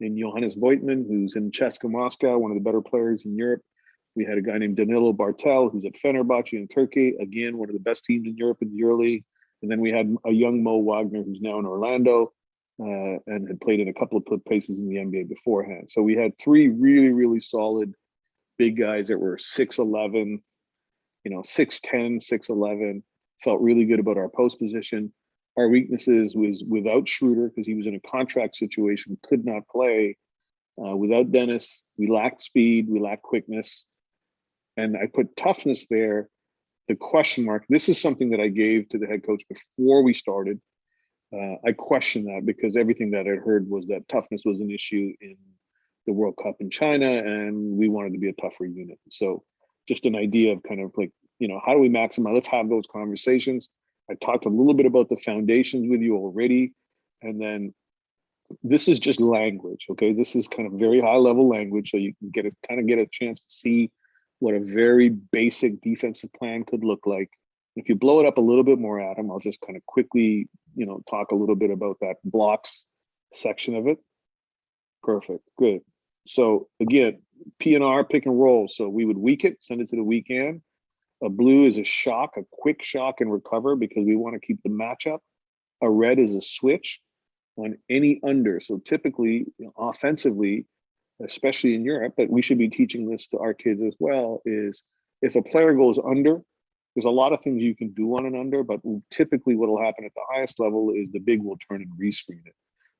B: in Johannes Voigtmann, who's in CSKA Moscow, one of the better players in Europe. We had a guy named Danilo Bartel, who's at Fenerbahce in Turkey, again, one of the best teams in Europe in the EuroLeague. And then we had a young Mo Wagner, who's now in Orlando, and had played in a couple of places in the NBA beforehand. So we had 3 really, really solid big guys that were 6'11", 6'10", 6'11", felt really good about our post position. Our weaknesses was without Schroeder, because he was in a contract situation, could not play. Without Dennis, we lacked speed, we lacked quickness. And I put toughness there, the question mark. This is something that I gave to the head coach before we started. I questioned that, because everything that I'd heard was that toughness was an issue in the World Cup in China, and we wanted to be a tougher unit. So just an idea of kind of like, how do we maximize? Let's have those conversations. I talked a little bit about the foundations with you already. And then this is just language, okay? This is kind of very high level language. So you can get a chance to see what a very basic defensive plan could look like. If you blow it up a little bit more, Adam, I'll just kind of quickly, talk a little bit about that blocks section of it. Perfect, good. So again, PNR, pick and roll. So we would weak it, send it to the weekend. A blue is a shock, a quick shock and recover because we want to keep the matchup. A red is a switch on any under. So typically, offensively, especially in Europe, but we should be teaching this to our kids as well, is if a player goes under, there's a lot of things you can do on an under, but typically what will happen at the highest level is the big will turn and rescreen it.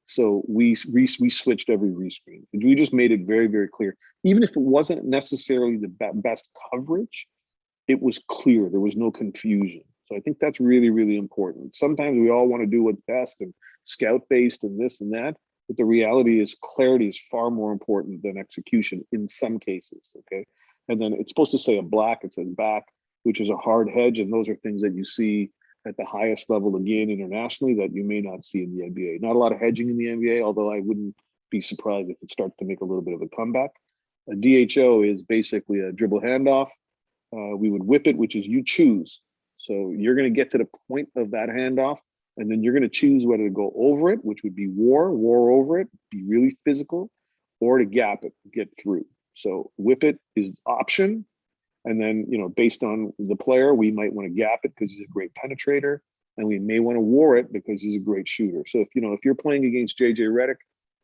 B: So we switched every rescreen. We just made it very, very clear. Even if it wasn't necessarily the best coverage, it was clear. There was no confusion. So I think that's really, really important. Sometimes we all want to do what's best and scout-based and this and that, but the reality is clarity is far more important than execution in some cases, okay? And then it's supposed to say a black, it says back, which is a hard hedge, and those are things that you see at the highest level, again, internationally, that you may not see in the NBA. Not a lot of hedging in the NBA, although I wouldn't be surprised if it starts to make a little bit of a comeback. A DHO is basically a dribble handoff. We would whip it, which is you choose. So you're going to get to the point of that handoff, and then you're going to choose whether to go over it, which would be war over it, be really physical, or to gap it, get through. So whip it is option. And then, based on the player, we might want to gap it because he's a great penetrator, and we may want to war it because he's a great shooter. So if you're playing against JJ Redick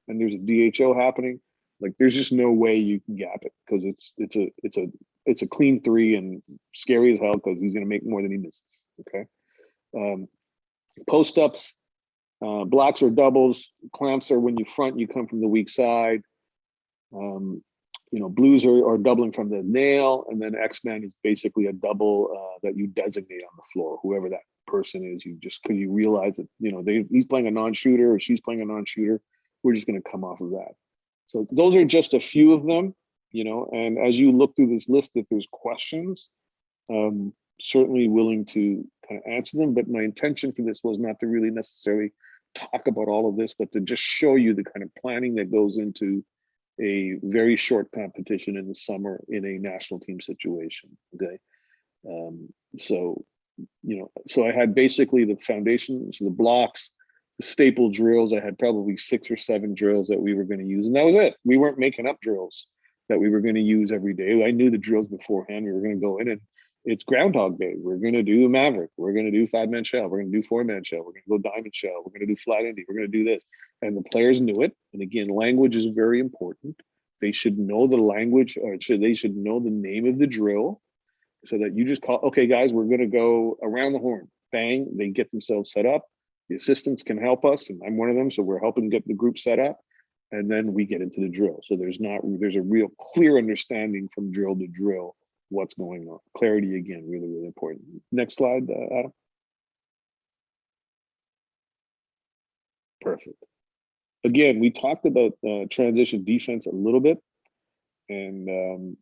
B: and there's a DHO happening, like there's just no way you can gap it because it's a clean three and scary as hell because he's going to make more than he misses. Okay. Post ups, blocks or doubles, clamps are when you front, you come from the weak side. Blues are doubling from the nail, and then X-Man is basically a double that you designate on the floor, whoever that person is. Because you realize that he's playing a non-shooter or she's playing a non-shooter. We're just going to come off of that. So those are just a few of them, and as you look through this list, if there's questions, certainly willing to kind of answer them. But my intention for this was not to really necessarily talk about all of this, but to just show you the kind of planning that goes into a very short competition in the summer in a national team situation. Okay. So I had basically the foundations, the blocks, the staple drills. I had probably 6 or 7 drills that we were going to use, and that was it. We weren't making up drills that we were going to use every day. I knew the drills beforehand. We were going to go in, and it's Groundhog Day. We're going to do Maverick. We're going to do 5-man shell. We're going to do 4-man shell. We're going to go diamond shell. We're going to do flat Indy. We're going to do this. And the players knew it. And again, language is very important. They should know the language, or they should know the name of the drill, so that you just call, okay, guys, we're going to go around the horn. Bang, they get themselves set up. The assistants can help us, and I'm one of them, so we're helping get the group set up, and then we get into the drill. So there's a real clear understanding from drill to drill what's going on. Clarity, again, really, really important. Next slide, Adam. Perfect. Again, we talked about transition defense a little bit, and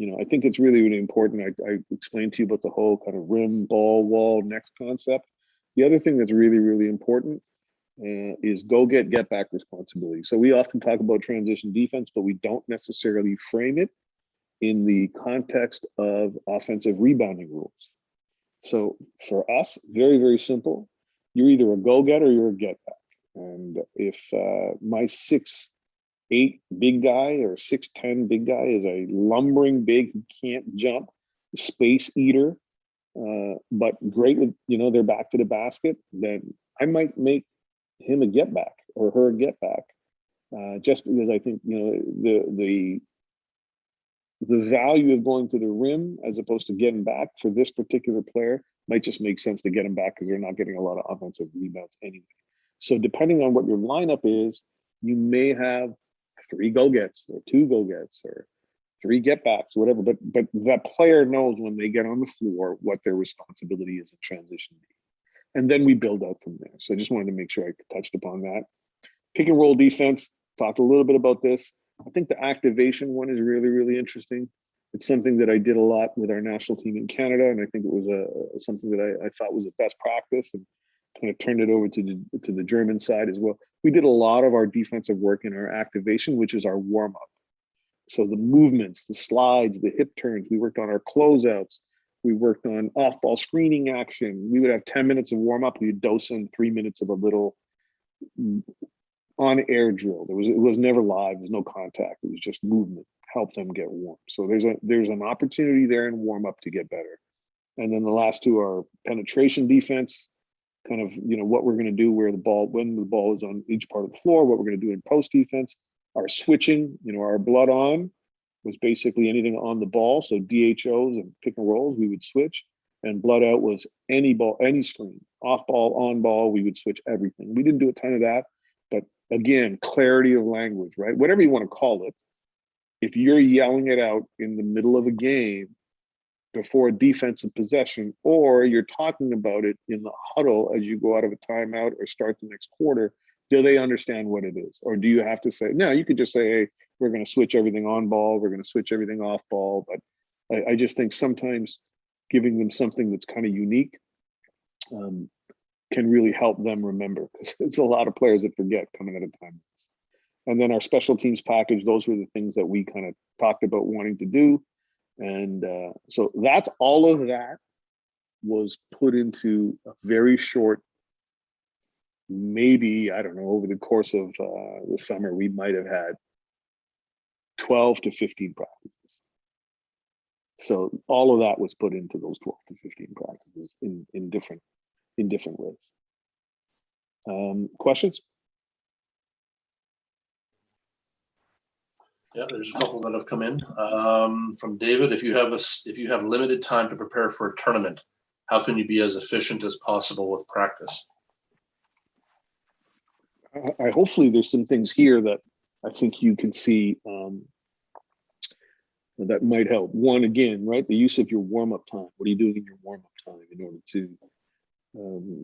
B: I think it's really, really important. I explained to you about the whole kind of rim, ball, wall, next concept. The other thing that's really, really important is get back responsibility. So we often talk about transition defense, but we don't necessarily frame it in the context of offensive rebounding rules. So for us, very, very simple. You're either a go-get or you're a get-back. And if my 6'8" big guy or 6'10" big guy is a lumbering big who can't jump, space eater, but great with, their back to the basket, then I might make him a get back or her a get back, just because I think, the value of going to the rim as opposed to getting back for this particular player might just make sense to get him back because they're not getting a lot of offensive rebounds anyway. So depending on what your lineup is, you may have 3 go-gets or 2 go-gets or 3 get-backs, whatever. But that player knows when they get on the floor what their responsibility is in transition. And then we build out from there. So I just wanted to make sure I touched upon that. Pick and roll defense, talked a little bit about this. I think the activation one is really, really interesting. It's something that I did a lot with our national team in Canada, and I think it was something that I thought was a best practice, and kind of turned it over to the German side as well. We did a lot of our defensive work in our activation, which is our warm up. So the movements, the slides, the hip turns. We worked on our closeouts. We worked on off-ball screening action. We would have 10 minutes of warm up. We'd dose in 3 minutes of a little on-air drill. It was never live. There's no contact. It was just movement. Help them get warm. So there's an opportunity there in warm up to get better. And then the last two are penetration defense, kind of, what we're going to do when the ball is on each part of the floor, what we're going to do in post defense. Our switching, our blood on was basically anything on the ball. So DHOs and pick and rolls, we would switch. And blood out was any ball, any screen, off ball, on ball, we would switch everything. We didn't do a ton of that, but again, clarity of language, right? Whatever you want to call it. If you're yelling it out in the middle of a game before a defensive possession, or you're talking about it in the huddle as you go out of a timeout or start the next quarter, do they understand what it is? Or do you have to say, no, you could just say, hey, we're going to switch everything on ball, we're going to switch everything off ball. But I just think sometimes giving them something that's kind of unique can really help them remember, because it's a lot of players that forget coming out of timeouts. And then our special teams package, those were the things that we kind of talked about wanting to do. And so that's all of that was put into a very short, maybe, I don't know, over the course of the summer, we might have had 12 to 15 practices. So all of that was put into those 12 to 15 practices in different ways. Questions?
A: Yeah, there's a couple that have come in. From David, if you have limited time to prepare for a tournament, how can you be as efficient as possible with practice?
B: Hopefully there's some things here that I think you can see that might help. One, again, right, the use of your warm-up time. What are you doing in your warm-up time in order to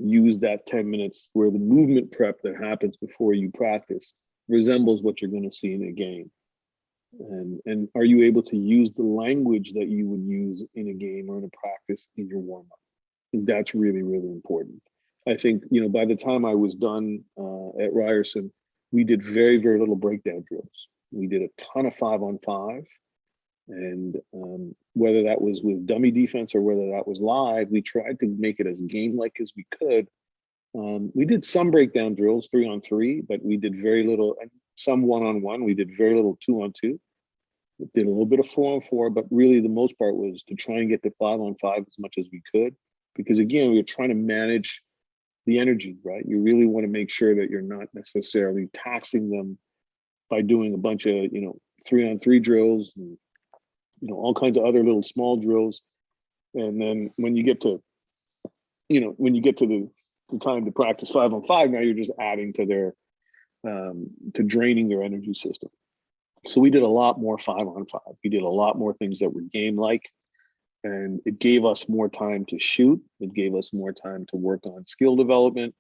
B: use that 10 minutes where the movement prep that happens before you practice resembles what you're going to see in a game? And are you able to use the language that you would use in a game or in a practice in your warm-up? That's really, really important. I think, by the time I was done at Ryerson, we did very, very little breakdown drills. We did a ton of 5-on-5. And whether that was with dummy defense or whether that was live, we tried to make it as game-like as we could. We did some breakdown drills, 3-on-3, but we did very little, and some 1-on-1. We did very little 2-on-2. We did a little bit of 4-on-4, but really the most part was to try and get to 5-on-5 as much as we could. Because again, we were trying to manage the energy, right? You really want to make sure that you're not necessarily taxing them by doing a bunch of, 3-on-3 drills and, all kinds of other little small drills. And then when you get to, the time to practice 5-on-5, now you're just adding to their, to draining their energy system. So we did a lot more 5-on-5. We did a lot more things that were game-like, and it gave us more time to shoot. It gave us more time to work on skill development,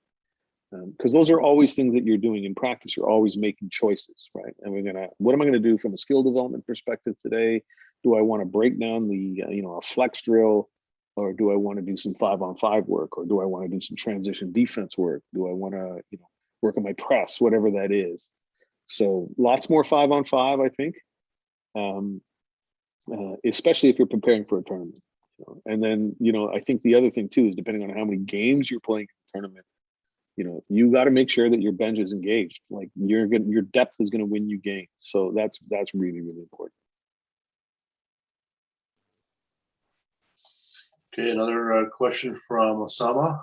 B: because those are always things that you're doing in practice. You're always making choices, right? And what am I gonna do from a skill development perspective today? Do I want to break down the, a flex drill, or do I want to do some 5-on-5 work, or do I want to do some transition defense work? Do I want to, work on my press, whatever that is? So lots more 5-on-5, I think, especially if you're preparing for a tournament. And then, I think the other thing too is depending on how many games you're playing in the tournament, you got to make sure that your bench is engaged. Like your depth is going to win you games. So that's really, really important.
A: Okay, another question from Osama.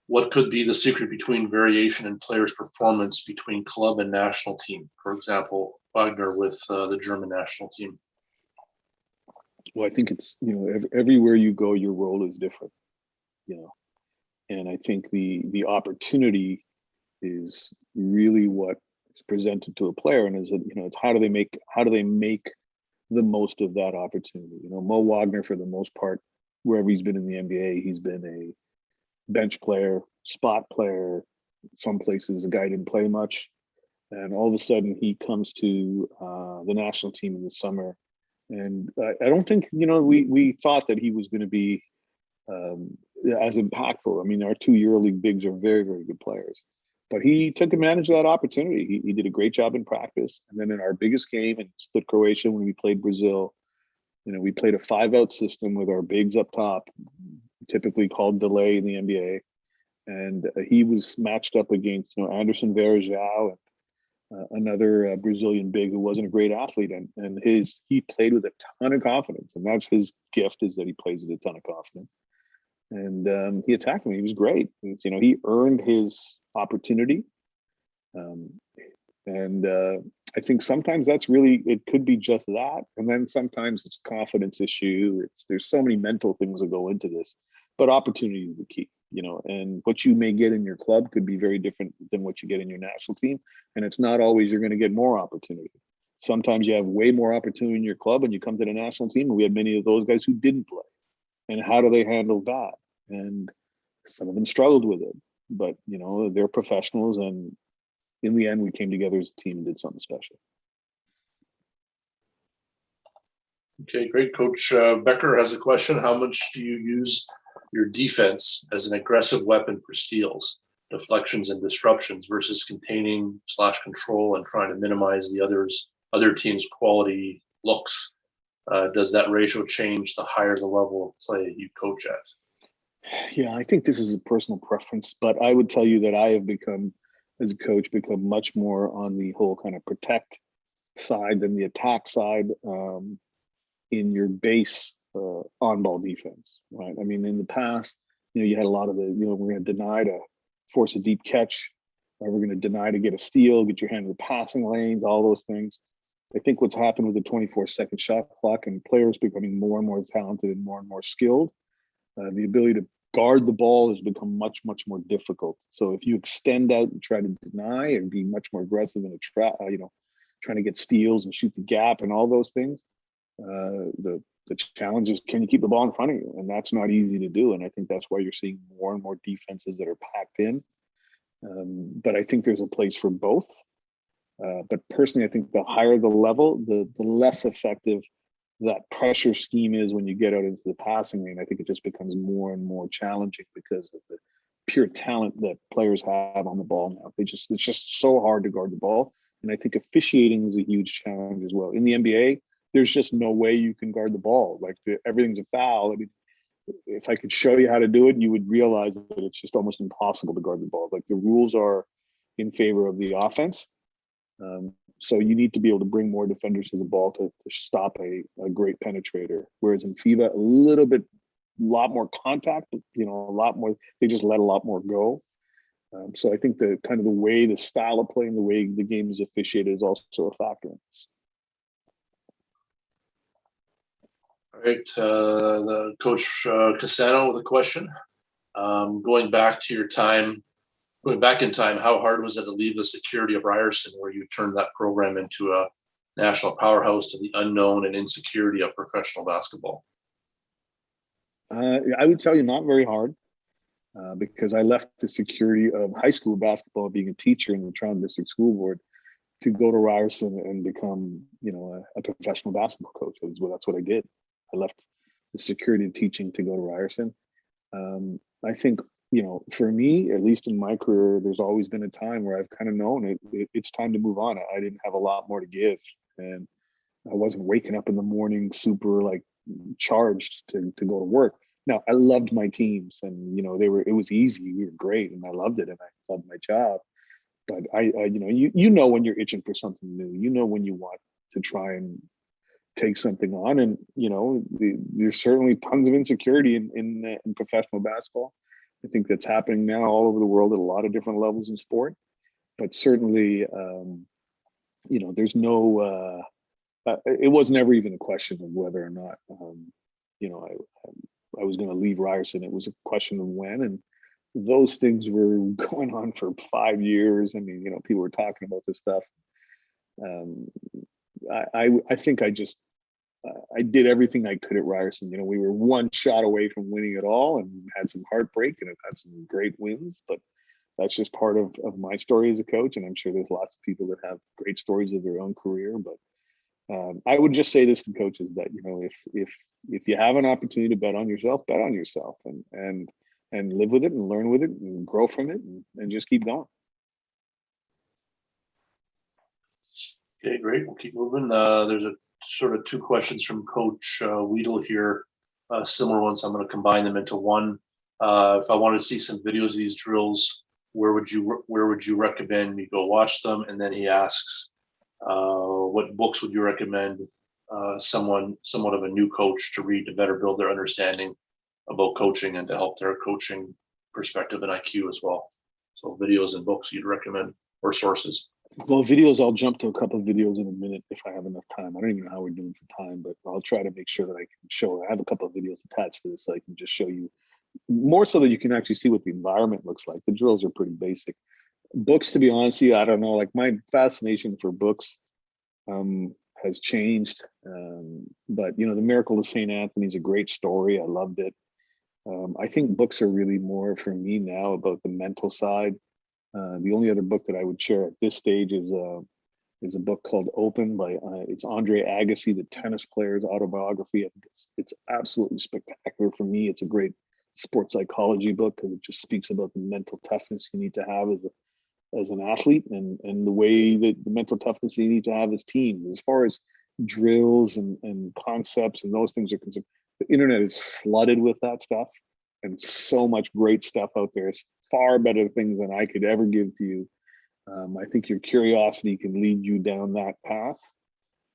A: What could be the secret between variation in players' performance between club and national team? For example, Wagner with the German national team.
B: Well, I think it's, everywhere you go, your role is different, and I think the opportunity is really what is presented to a player, and it's how do they make the most of that opportunity. Mo Wagner, for the most part, wherever he's been in the NBA, he's been a bench player, spot player. Some places a guy didn't play much. And all of a sudden he comes to the national team in the summer. And I don't think, we thought that he was going to be as impactful. I mean, our 2 EuroLeague bigs are very, very good players, but he took advantage of that opportunity. He did a great job in practice. And then in our biggest game in Split Croatia, when we played Brazil, we played a 5-out system with our bigs up top, typically called delay in the NBA. And he was matched up against, Anderson Varejão and another Brazilian big who wasn't a great athlete, and he played with a ton of confidence, and that's his gift, is that he plays with a ton of confidence. And he attacked me. He was great. He earned his opportunity. And I think sometimes it could be just that, and then sometimes it's confidence issue. There's so many mental things that go into this, but opportunity is the key. And what you may get in your club could be very different than what you get in your national team. And it's not always you're going to get more opportunity. Sometimes you have way more opportunity in your club and you come to the national team, and we had many of those guys who didn't play. And how do they handle that? And some of them struggled with it, but they're professionals. And in the end, we came together as a team and did something special.
A: Okay, great. Coach Becker has a question. How much do you use your defense as an aggressive weapon for steals, deflections, and disruptions versus containing/control and trying to minimize the other team's quality looks? Does that ratio change the higher the level of play you coach at?
B: Yeah, I think this is a personal preference, but I would tell you that I have become, as a coach, much more on the whole kind of protect side than the attack side in your base on-ball defense, right? I mean, in the past, you had a lot of we're going to deny to force a deep catch, or we're going to deny to get a steal, get your hand in the passing lanes, all those things. I think what's happened with the 24-second shot clock and players becoming more and more talented and more skilled, the ability to guard the ball has become much, much more difficult. So if you extend out and try to deny and be much more aggressive in trying to get steals and shoot the gap and all those things, the challenge is, can you keep the ball in front of you? And that's not easy to do. And I think that's why you're seeing more and more defenses that are packed in. But I think there's a place for both. But personally, I think the higher the level, the less effective that pressure scheme is when you get out into the passing lane. I think it just becomes more and more challenging because of the pure talent that players have on the ball now. It's just so hard to guard the ball. And I think officiating is a huge challenge as well. In the NBA, there's just no way you can guard the ball. Like everything's a foul. I mean, if I could show you how to do it, you would realize that it's just almost impossible to guard the ball. Like the rules are in favor of the offense. So you need to be able to bring more defenders to the ball to stop a great penetrator. Whereas in FIBA, a lot more contact, a lot more, they just let a lot more go. So I think the way, the style of playing, the way the game is officiated is also a factor in this.
A: All right, the Coach Cassano with a question. Going back in time, how hard was it to leave the security of Ryerson, where you turned that program into a national powerhouse, to the unknown and insecurity of professional basketball?
B: I would tell you not very hard, because I left the security of high school basketball, being a teacher in the Toronto District School Board, to go to Ryerson and become, a professional basketball coach. That's what I did. I left the security of teaching to go to Ryerson. I think, for me, at least in my career, there's always been a time where I've kind of known it's time to move on. I didn't have a lot more to give, and I wasn't waking up in the morning super charged to go to work. Now, I loved my teams, and it was easy. We were great, and I loved it, and I loved my job. But I when you're itching for something new, when you want to try and take something on, and there's certainly tons of insecurity in professional basketball. I think that's happening now all over the world at a lot of different levels in sport. But certainly, there's no. It was never even a question of whether or not, I was going to leave Ryerson. It was a question of when, and those things were going on for 5 years. I mean, people were talking about this stuff. I think I did everything I could at Ryerson. We were one shot away from winning it all, and had some heartbreak, and have had some great wins. But that's just part of my story as a coach. And I'm sure there's lots of people that have great stories of their own career. But I would just say this to coaches that, you know, if you have an opportunity to bet on yourself and live with it and learn with it and grow from it and just keep going.
A: Okay, great. We'll keep moving. There's a sort of two questions from Coach Weedle here, similar ones. I'm going to combine them into one. If I wanted to see some videos of these drills, where would you recommend me go watch them? And then he asks, what books would you recommend somewhat of a new coach to read to better build their understanding about coaching and to help their coaching perspective and IQ as well? So videos and books you'd recommend or sources.
B: Well, videos, I'll jump to a couple of videos in a minute if I have enough time. I don't even know how we're doing for time, but I'll try to make sure that I can show. I have a couple of videos attached to this so I can just show you more so that you can actually see what the environment looks like. The drills are pretty basic. Books, to be honest with you, I don't know. Like my fascination for books has changed. But, you know, The Miracle of St. Anthony is a great story. I loved it. I think books are really more for me now about the mental side. The only other book that I would share at this stage is a book called Open by it's Andre Agassi, the tennis player's autobiography. I think it's absolutely spectacular. For me, it's a great sports psychology book because it just speaks about the mental toughness you need to have as an athlete and the way that the mental toughness you need to have as team. As far as drills and concepts and those things are concerned, the internet is flooded with that stuff and so much great stuff out there. It's far better things than I could ever give to you. I think your curiosity can lead you down that path.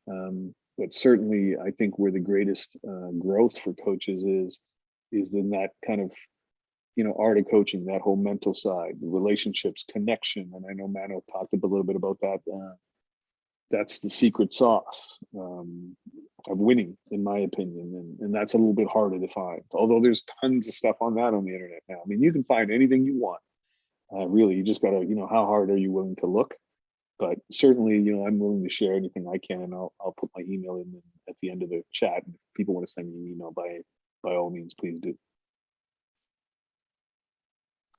B: But certainly I think where the greatest growth for coaches is in that kind of, you know, art of coaching, that whole mental side, relationships, connection. And I know Mano talked a little bit about that. That's the secret sauce of winning, in my opinion. And that's a little bit harder to find, although there's tons of stuff on that on the internet now. I mean, you can find anything you want. Really, you just gotta, you know, how hard are you willing to look? But certainly, you know, I'm willing to share anything I can, and I'll put my email in at the end of the chat. And if people want to send me an email, by all means, please do.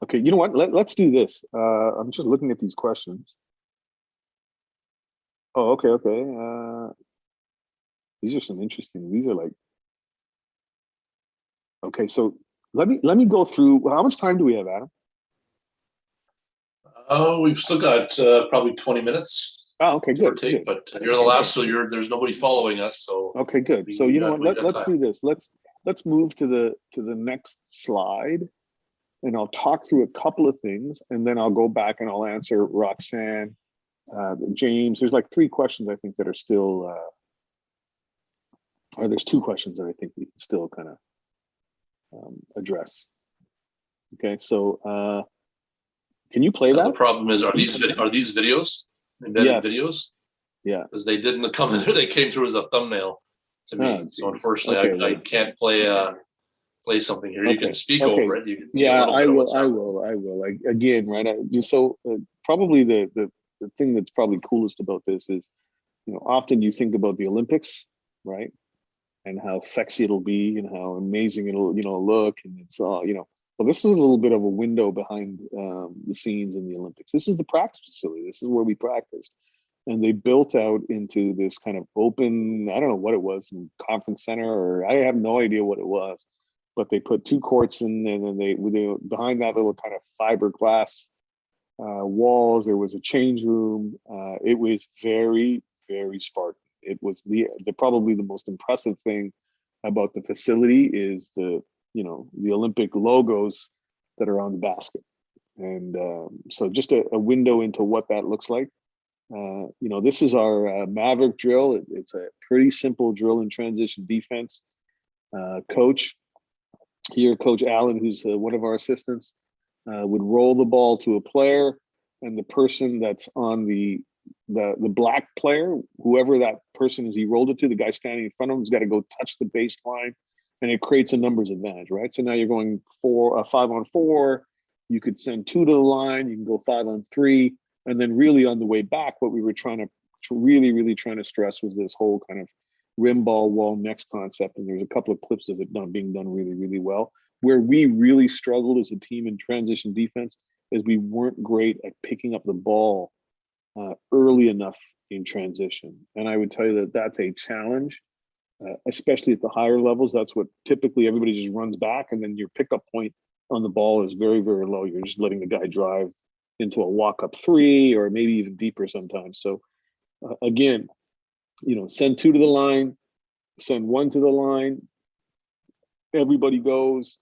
B: Okay, you know what? Let's do this. I'm just looking at these questions. Oh, okay. These are some interesting. These are like. Okay, so let me go through. How much time do we have, Adam?
A: Oh, we've still got probably 20 minutes.
B: Oh, okay, good.
A: Take, but you're the last, so there's nobody following us. So
B: okay, good. So you know what? Let's do this. Let's move to the next slide, and I'll talk through a couple of things, and then I'll go back and I'll answer Roxanne, James. There's like 3 questions I think that are still, or there's 2 questions that I think we can still kind of address. Okay, so. Can you play that?
A: The problem is, are these videos embedded videos?
B: Yeah,
A: because they didn't come there. They came through as a thumbnail to me. Oh, so unfortunately, I can't play something here. You can speak over it. You can see
B: I will. Again, right? Probably the thing that's probably coolest about this is, you know, often you think about the Olympics, right? And how sexy it'll be and how amazing it'll, you know, look, and it's you know. Well, this is a little bit of a window behind the scenes in the Olympics. This is the practice facility. This is where we practiced. And they built out into this kind of open, I don't know what it was, some conference center, or I have no idea what it was, but they put 2 courts in, and then they behind that little kind of fiberglass walls, there was a change room. It was very, very Spartan. It was the probably the most impressive thing about the facility is the Olympic logos that are on the basket. And so just a window into what that looks like. You know, this is our Maverick drill. It's a pretty simple drill in transition defense. Coach Allen, who's one of our assistants, would roll the ball to a player, and the person that's on the black player, whoever that person is he rolled it to, the guy standing in front of him has got to go touch the baseline. And it creates a numbers advantage, right? So now you're going 5-on-4. You could send 2 to the line. You can go 5-on-3, and then really on the way back, what we were trying to really trying to stress was this whole kind of rim ball wall next concept. And there's a couple of clips of it being done really, really well. Where we really struggled as a team in transition defense is we weren't great at picking up the ball early enough in transition. And I would tell you that that's a challenge, especially at the higher levels. That's what typically everybody just runs back, and then your pickup point on the ball is very, very low. You're just letting the guy drive into a walk-up three, or maybe even deeper sometimes. So again, send two to the line, send one to the line, everybody goes.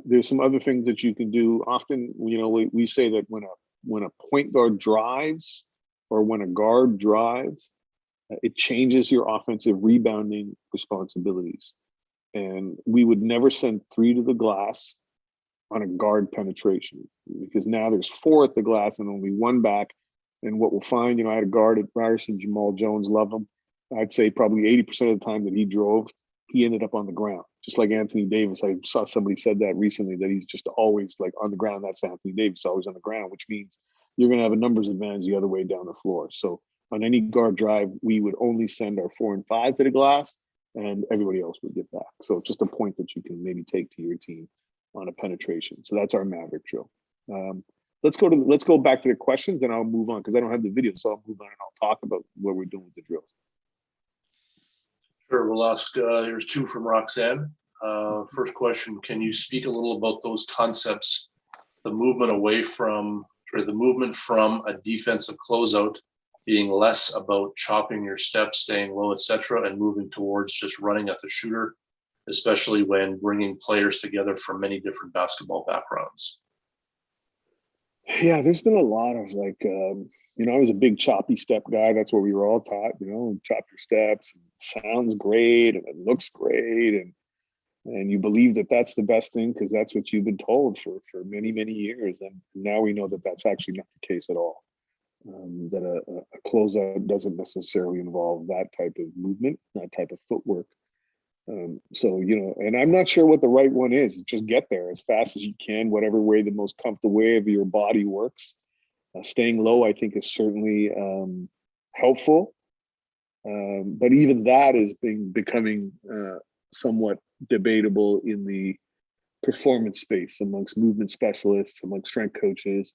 B: There's some other things that you can do. Often, we say that when a point guard drives, or when a guard drives, it changes your offensive rebounding responsibilities. And we would never send three to the glass on a guard penetration, because now there's four at the glass and only one back. And what we'll find, I had a guard at Ryerson, Jamal Jones, love him. I'd say probably 80% of the time that he drove, he ended up on the ground. Just like Anthony Davis. I saw somebody said that recently, that he's just always like on the ground. That's Anthony Davis, always on the ground, which means you're going to have a numbers advantage the other way down the floor. So on any guard drive, we would only send our 4 and 5 to the glass, and everybody else would get back. So just a point that you can maybe take to your team on a penetration. So that's our Maverick drill. Let's go back to the questions, and I'll move on because I don't have the video. So I'll move on and I'll talk about what we're doing with the drills.
A: Sure, we'll ask, here's two from Roxanne. First question, can you speak a little about those concepts, the movement from a defensive closeout being less about chopping your steps, staying low, etc., and moving towards just running at the shooter, especially when bringing players together from many different basketball backgrounds?
B: Yeah, there's been a lot of I was a big choppy step guy. That's what we were all taught, chop your steps. It sounds great and it looks great. And you believe that that's the best thing because that's what you've been told for many, many years. And now we know that that's actually not the case at all. That a closeout doesn't necessarily involve that type of movement, that type of footwork. And I'm not sure what the right one is. Just get there as fast as you can, whatever way the most comfortable way of your body works. Staying low, I think, is certainly helpful. But even that is becoming somewhat debatable in the performance space amongst movement specialists, amongst strength coaches,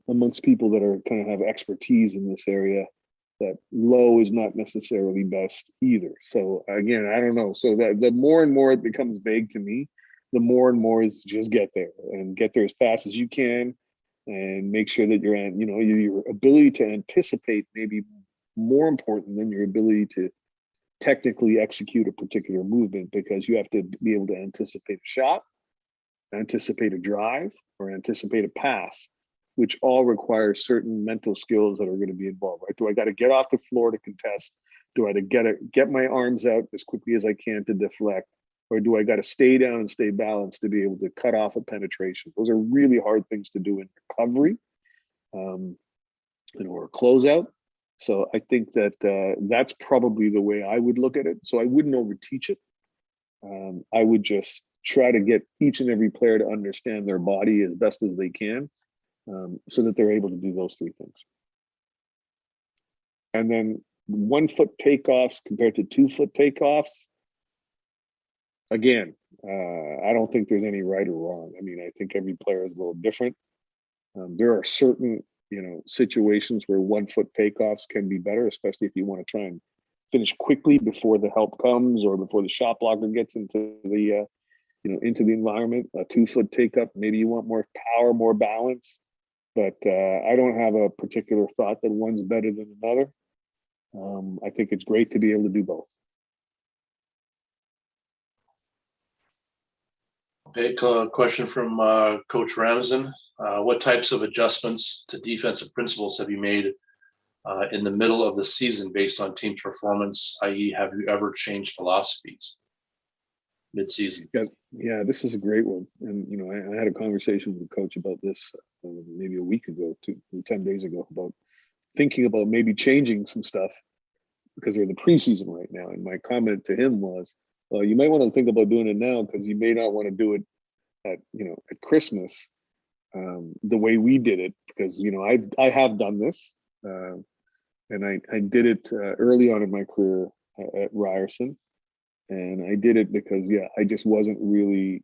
B: amongst people that are kind of have expertise in this area, that low is not necessarily best either. So again, I don't know. So that the more and more it becomes vague to me, the more and more is just get there as fast as you can, and make sure that your ability to anticipate may be more important than your ability to technically execute a particular movement, because you have to be able to anticipate a shot, anticipate a drive, or anticipate a pass, which all require certain mental skills that are going to be involved, right? Do I got to get off the floor to contest? Do I get my arms out as quickly as I can to deflect? Or do I got to stay down and stay balanced to be able to cut off a penetration? Those are really hard things to do in recovery, or a closeout. So I think that that's probably the way I would look at it. So I wouldn't overteach it. I would just try to get each and every player to understand their body as best as they can, so that they're able to do those three things. And then 1 foot takeoffs compared to 2 foot takeoffs. Again, I don't think there's any right or wrong. I mean, I think every player is a little different. There are certain, situations where 1 foot takeoffs can be better, especially if you want to try and finish quickly before the help comes or before the shot blocker gets into the, into the environment. A 2 foot take up, maybe you want more power, more balance. But I don't have a particular thought that one's better than another. I think it's great to be able to do both.
A: Okay, question from Coach Ramazan. What types of adjustments to defensive principles have you made in the middle of the season based on team performance, i.e. have you ever changed philosophies mid-season?
B: Yeah, this is a great one. And, I had a conversation with the coach about this maybe a week ago, 10 days ago, about thinking about maybe changing some stuff because we're in the preseason right now. And my comment to him was, well, you might want to think about doing it now because you may not want to do it at Christmas the way we did it, because, I have done this and I did it early on in my career at Ryerson. And I did it because, I just wasn't really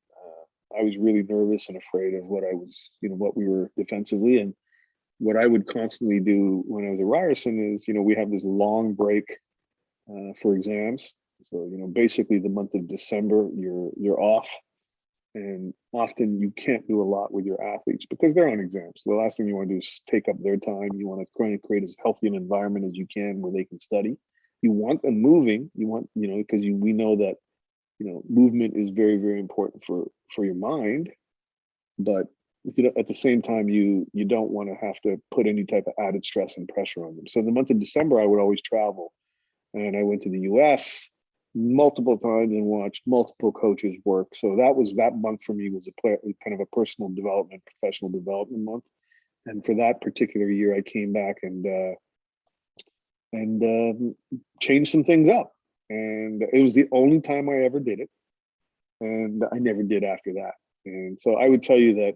B: I was really nervous and afraid of what I was, what we were defensively. And what I would constantly do when I was at Ryerson is, we have this long break for exams. So, basically the month of December, you're off. And often you can't do a lot with your athletes because they're on exams. The last thing you want to do is take up their time. You want to create as healthy an environment as you can where they can study. You want them moving. You want, because we know that, movement is very, very important for your mind. But at the same time, you don't want to have to put any type of added stress and pressure on them. So in the month of December, I would always travel, and I went to the U.S. multiple times and watched multiple coaches work. So that month for me was kind of a personal development, professional development month. And for that particular year, I came back and changed some things up. And it was the only time I ever did it, and I never did after that. And so I would tell you that,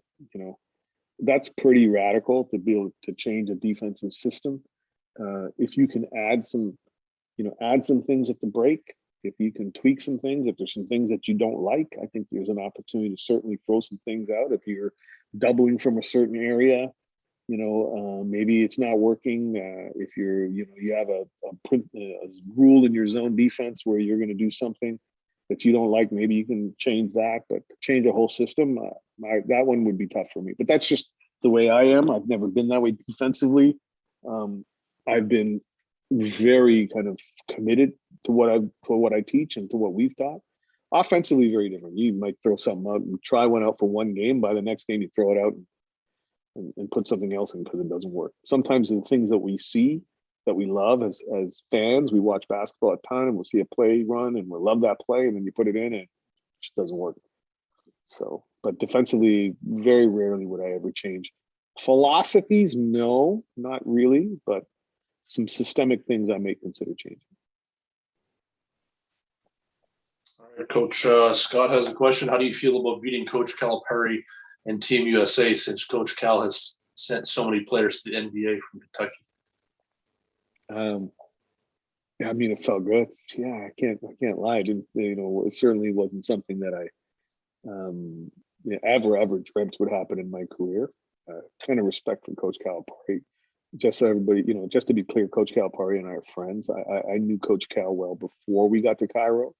B: that's pretty radical to be able to change a defensive system. If you can add some things at the break, if you can tweak some things, if there's some things that you don't like, I think there's an opportunity to certainly throw some things out. If you're doubling from a certain area, maybe it's not working. If you have a rule in your zone defense where you're going to do something that you don't like, maybe you can change that. But change a whole system, that one would be tough for me. But that's just the way I am. I've never been that way defensively. I've been very kind of committed to what I teach and to what we've taught. Offensively, very different. You might throw something out and try one out for one game. By the next game, you throw it out and put something else in because it doesn't work. Sometimes the things that we see that we love as fans, we watch basketball a ton and we'll see a play run and we'll love that play, and then you put it in and it just doesn't work. So, but defensively, very rarely would I ever change. Philosophies, no, not really, but some systemic things I may consider changing.
A: All right, Coach Scott has a question. How do you feel about beating Coach Calipari and Team USA, since Coach Cal has sent so many players to the NBA from Kentucky?
B: I mean, it felt good. Yeah, I can't lie. It certainly wasn't something that I ever dreamt would happen in my career. Kind of respect for Coach Calipari. Just so everybody, just to be clear, Coach Calipari and I are friends. I knew Coach Cal well before we got to Cairo.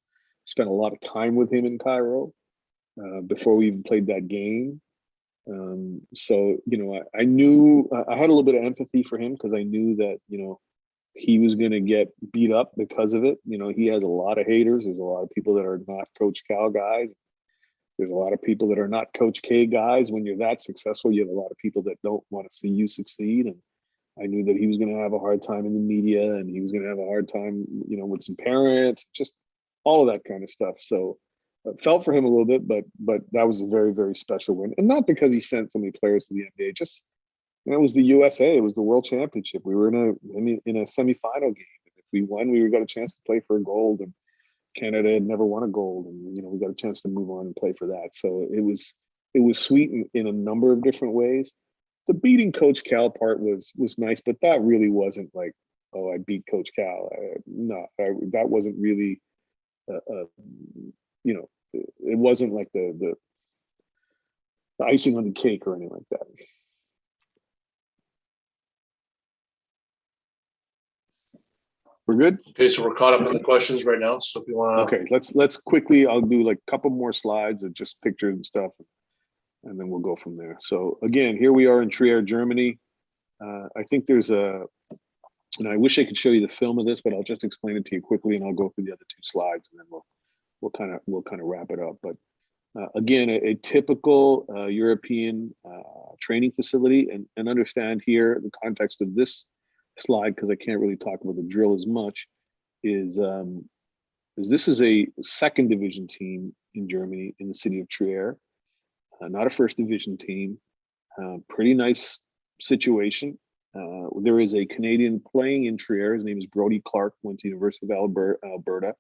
B: Spent a lot of time with him in Cairo before we even played that game. So, I knew I had a little bit of empathy for him because I knew that, he was going to get beat up because of it. He has a lot of haters. There's a lot of people that are not Coach Cal guys. There's a lot of people that are not Coach K guys. When you're that successful, you have a lot of people that don't want to see you succeed. And I knew that he was going to have a hard time in the media, and he was going to have a hard time, with some parents, just all of that kind of stuff. So I felt for him a little bit, but that was a very, very special win. And not because he sent so many players to the NBA, just, it was the USA, it was the World Championship. We were in a semifinal game. If we won, we got a chance to play for gold, and Canada had never won a gold, and we got a chance to move on and play for that. So it was sweet in a number of different ways. The beating Coach Cal part was nice, but that really wasn't like, oh, I beat Coach Cal. That wasn't really, it wasn't like the icing on the cake or anything like that. We're good?
A: Okay, so we're caught up in the questions right now. So if you want to...
B: Okay, let's quickly, I'll do like a couple more slides of just pictures and stuff, and then we'll go from there. So again, here we are in Trier, Germany. I think there's and I wish I could show you the film of this, but I'll just explain it to you quickly, and I'll go through the other two slides, and then we'll kind of wrap it up. But again, a typical European training facility, and understand here the context of this slide, because I can't really talk about the drill as much, is this is a second division team in Germany, in the city of Trier, not a first division team. Pretty nice situation. There is a Canadian playing in Trier. His name is Brody Clark, went to University of Alberta,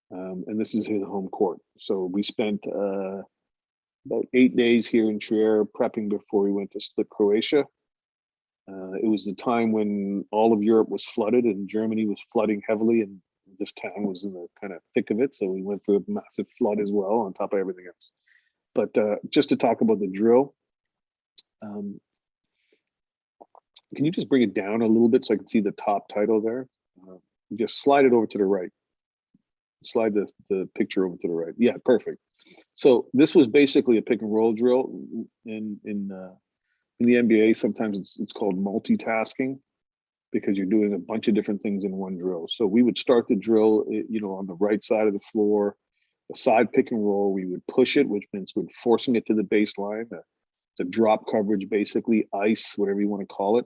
B: and this is his home court. So we spent about 8 days here in Trier prepping before we went to Split, Croatia. It was the time when all of Europe was flooded and Germany was flooding heavily, and this town was in the kind of thick of it. So we went through a massive flood as well on top of everything else. But just to talk about the drill, can you just bring it down a little bit so I can see the top title there? Just slide it over to the right. Slide the picture over to the right. Yeah, perfect. So this was basically a pick and roll drill. In the NBA, sometimes it's called multitasking, because you're doing a bunch of different things in one drill. So we would start the drill, on the right side of the floor, a side pick and roll. We would push it, which means we're forcing it to the baseline, the drop coverage, basically ice, whatever you want to call it.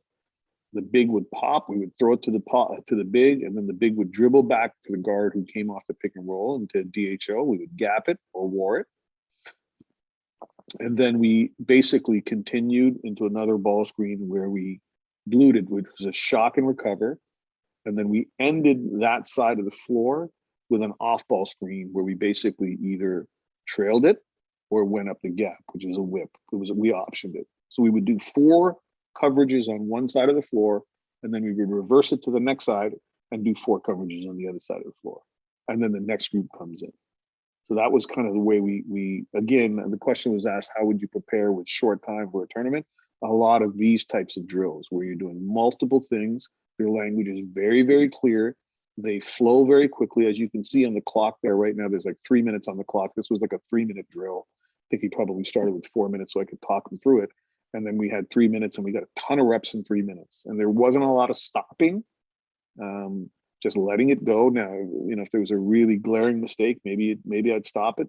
B: The big would pop. We would throw it to the big, and then the big would dribble back to the guard who came off the pick and roll into DHO. We would gap it or war it. And then we basically continued into another ball screen where we glued it, which was a shock and recover. And then we ended that side of the floor with an off ball screen where we basically either trailed it or went up the gap, which is a whip. We optioned it. So we would do 4 coverages on one side of the floor, and then we would reverse it to the next side and do 4 coverages on the other side of the floor. And then the next group comes in. So that was kind of the way we again, the question was asked, how would you prepare with short time for a tournament? A lot of these types of drills where you're doing multiple things. Your language is very, very clear. They flow very quickly. As you can see on the clock there right now, there's like 3 minutes on the clock. This was like a 3-minute drill. I think he probably started with 4 minutes so I could talk him through it. And then we had 3 minutes and we got a ton of reps in 3 minutes. And there wasn't a lot of stopping, just letting it go. Now, if there was a really glaring mistake, maybe I'd stop it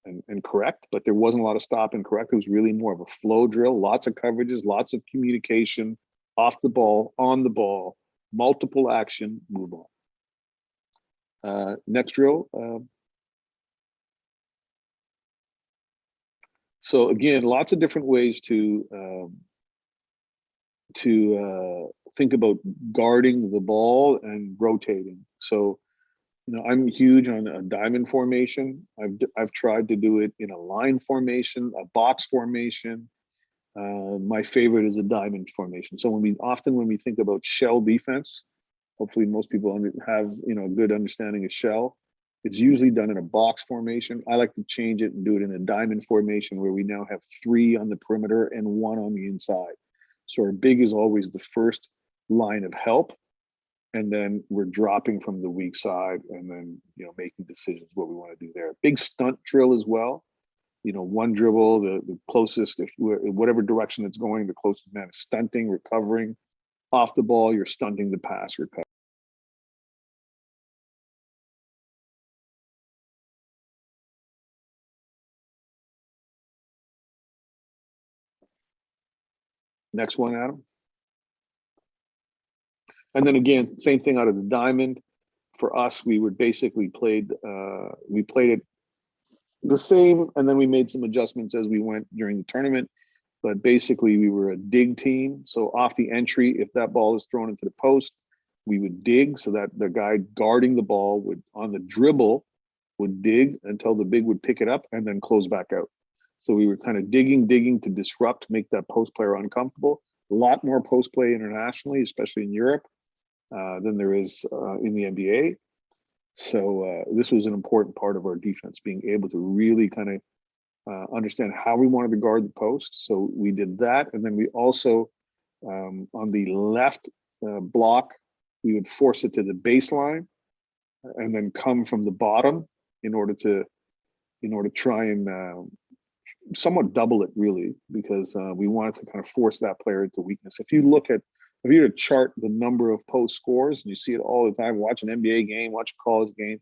B: and correct, but there wasn't a lot of stop and correct. It was really more of a flow drill, lots of coverages, lots of communication, off the ball, on the ball, multiple action, move on. Next drill. So again, lots of different ways to think about guarding the ball and rotating. So, I'm huge on a diamond formation. I've tried to do it in a line formation, a box formation. My favorite is a diamond formation. So when we think about shell defense, hopefully most people have a good understanding of shell. It's usually done in a box formation. I like to change it and do it in a diamond formation where we now have 3 on the perimeter and 1 on the inside. So our big is always the first line of help, and then we're dropping from the weak side and then making decisions what we want to do there. Big stunt drill as well. One dribble, the closest, whatever direction it's going, the closest man is stunting, recovering. Off the ball, you're stunting the pass, recover. Next one, Adam. And then again, same thing out of the diamond. For us, we would basically played it the same, and then we made some adjustments as we went during the tournament. But basically, we were a dig team. So off the entry, if that ball is thrown into the post, we would dig so that the guy guarding the ball would, on the dribble, would dig until the big would pick it up and then close back out. So we were kind of digging to disrupt, make that post player uncomfortable. A lot more post play internationally, especially in Europe, than there is in the NBA. So this was an important part of our defense, being able to really kind of understand how we wanted to guard the post. So we did that. And then we also, on the left block, we would force it to the baseline and then come from the bottom in order to try and somewhat double it, really, because we wanted to kind of force that player into weakness. If you were to chart the number of post scores, and you see it all the time, watch an NBA game, watch a college game,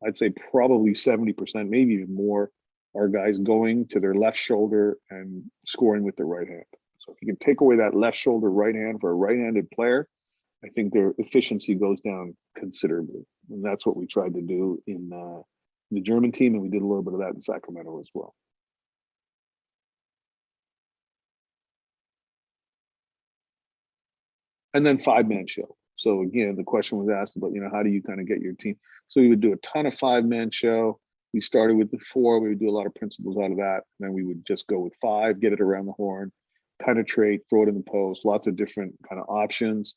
B: I'd say probably 70%, maybe even more, are guys going to their left shoulder and scoring with their right hand. So if you can take away that left shoulder right hand for a right-handed player, I think their efficiency goes down considerably. And that's what we tried to do in the German team, and we did a little bit of that in Sacramento as well. And then 5-man show. So again, the question was asked about, how do you kind of get your team? So we would do a ton of 5-man show. We started with the 4. We would do a lot of principles out of that. And then we would just go with 5, get it around the horn, penetrate, throw it in the post, lots of different kind of options.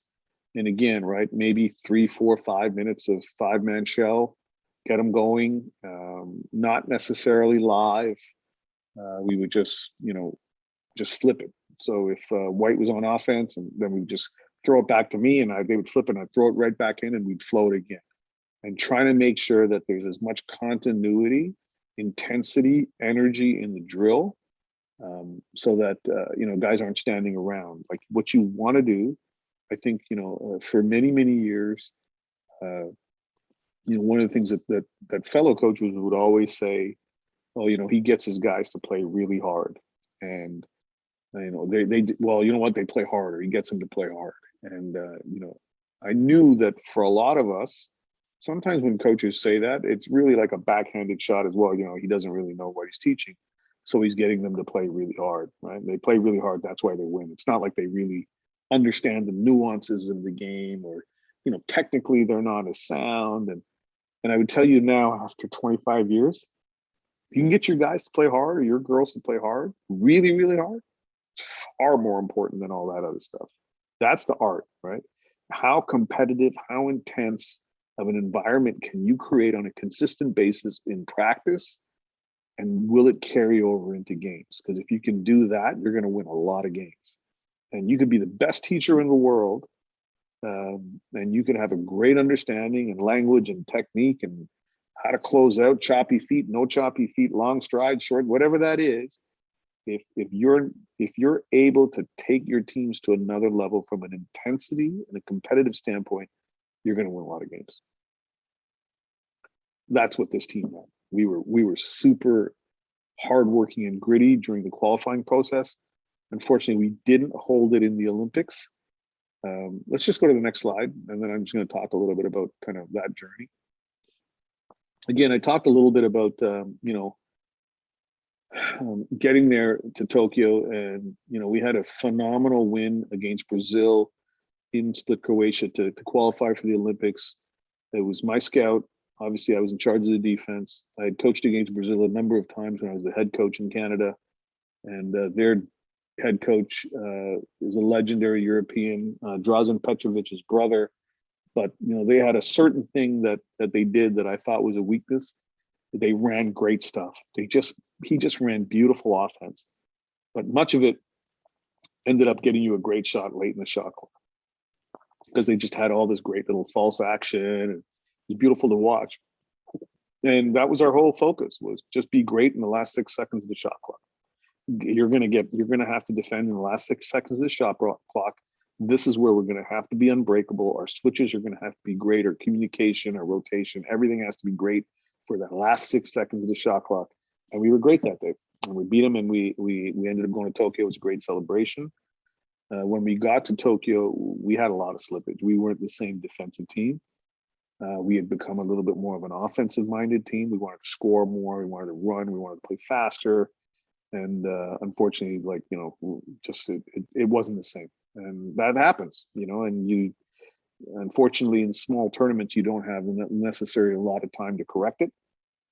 B: And again, right, maybe 3, 4, 5 minutes of 5-man show, get them going, not necessarily live. we would just, just flip it. So if White was on offense, and then we'd just throw it back to me, and they would flip it, and I'd throw it right back in, and we'd float again. And trying to make sure that there's as much continuity, intensity, energy in the drill, so that guys aren't standing around. Like, what you want to do, I think, for many years, one of the things that fellow coaches would always say, oh, he gets his guys to play really hard, and they play harder. He gets them to play hard, and I knew that for a lot of us, sometimes when coaches say that, it's really like a backhanded shot as well. He doesn't really know what he's teaching, so he's getting them to play really hard, right? They play really hard, that's why they win. It's not like they really understand the nuances of the game, or technically they're not as sound. And I would tell you now, after 25 years, if you can get your guys to play hard, or your girls to play hard, really hard, it's far more important than all that other stuff. That's the art, right? How competitive, how intense of an environment can you create on a consistent basis in practice, and will it carry over into games? Because if you can do that, you're going to win a lot of games. And you could be the best teacher in the world, and you can have a great understanding and language and technique and how to close out, choppy feet, no choppy feet, long stride, short, whatever that is. If you're able to take your teams to another level from an intensity and a competitive standpoint, you're going to win a lot of games. That's what this team did. We were super hardworking and gritty during the qualifying process. Unfortunately, we didn't hold it in the Olympics. Let's just go to the next slide, and then I'm just going to talk a little bit about kind of that journey. Again, I talked a little bit about getting there to Tokyo, and we had a phenomenal win against Brazil in Split, Croatia to qualify for the Olympics. It was my scout. Obviously, I was in charge of the defense. I had coached against Brazil a number of times when I was the head coach in Canada, and their head coach is a legendary European, Drazen Petrovic's brother. But they had a certain thing that they did that I thought was a weakness. They ran great stuff. He just ran beautiful offense, but much of it ended up getting you a great shot late in the shot clock, because they just had all this great little false action, and it was beautiful to watch. And that was our whole focus, was just be great in the last 6 seconds of the shot clock. You're going to have to defend in the last 6 seconds of the shot clock. This is where we're going to have to be unbreakable. Our switches are going to have to be great, or communication, or rotation. Everything has to be great for that last 6 seconds of the shot clock. And we were great that day. And we beat them, and we ended up going to Tokyo. It was a great celebration. When we got to Tokyo, we had a lot of slippage. We weren't the same defensive team. We had become a little bit more of an offensive-minded team. We wanted to score more. We wanted to run. We wanted to play faster. And unfortunately, it wasn't the same. And that happens, and unfortunately, in small tournaments, you don't have necessarily a lot of time to correct it.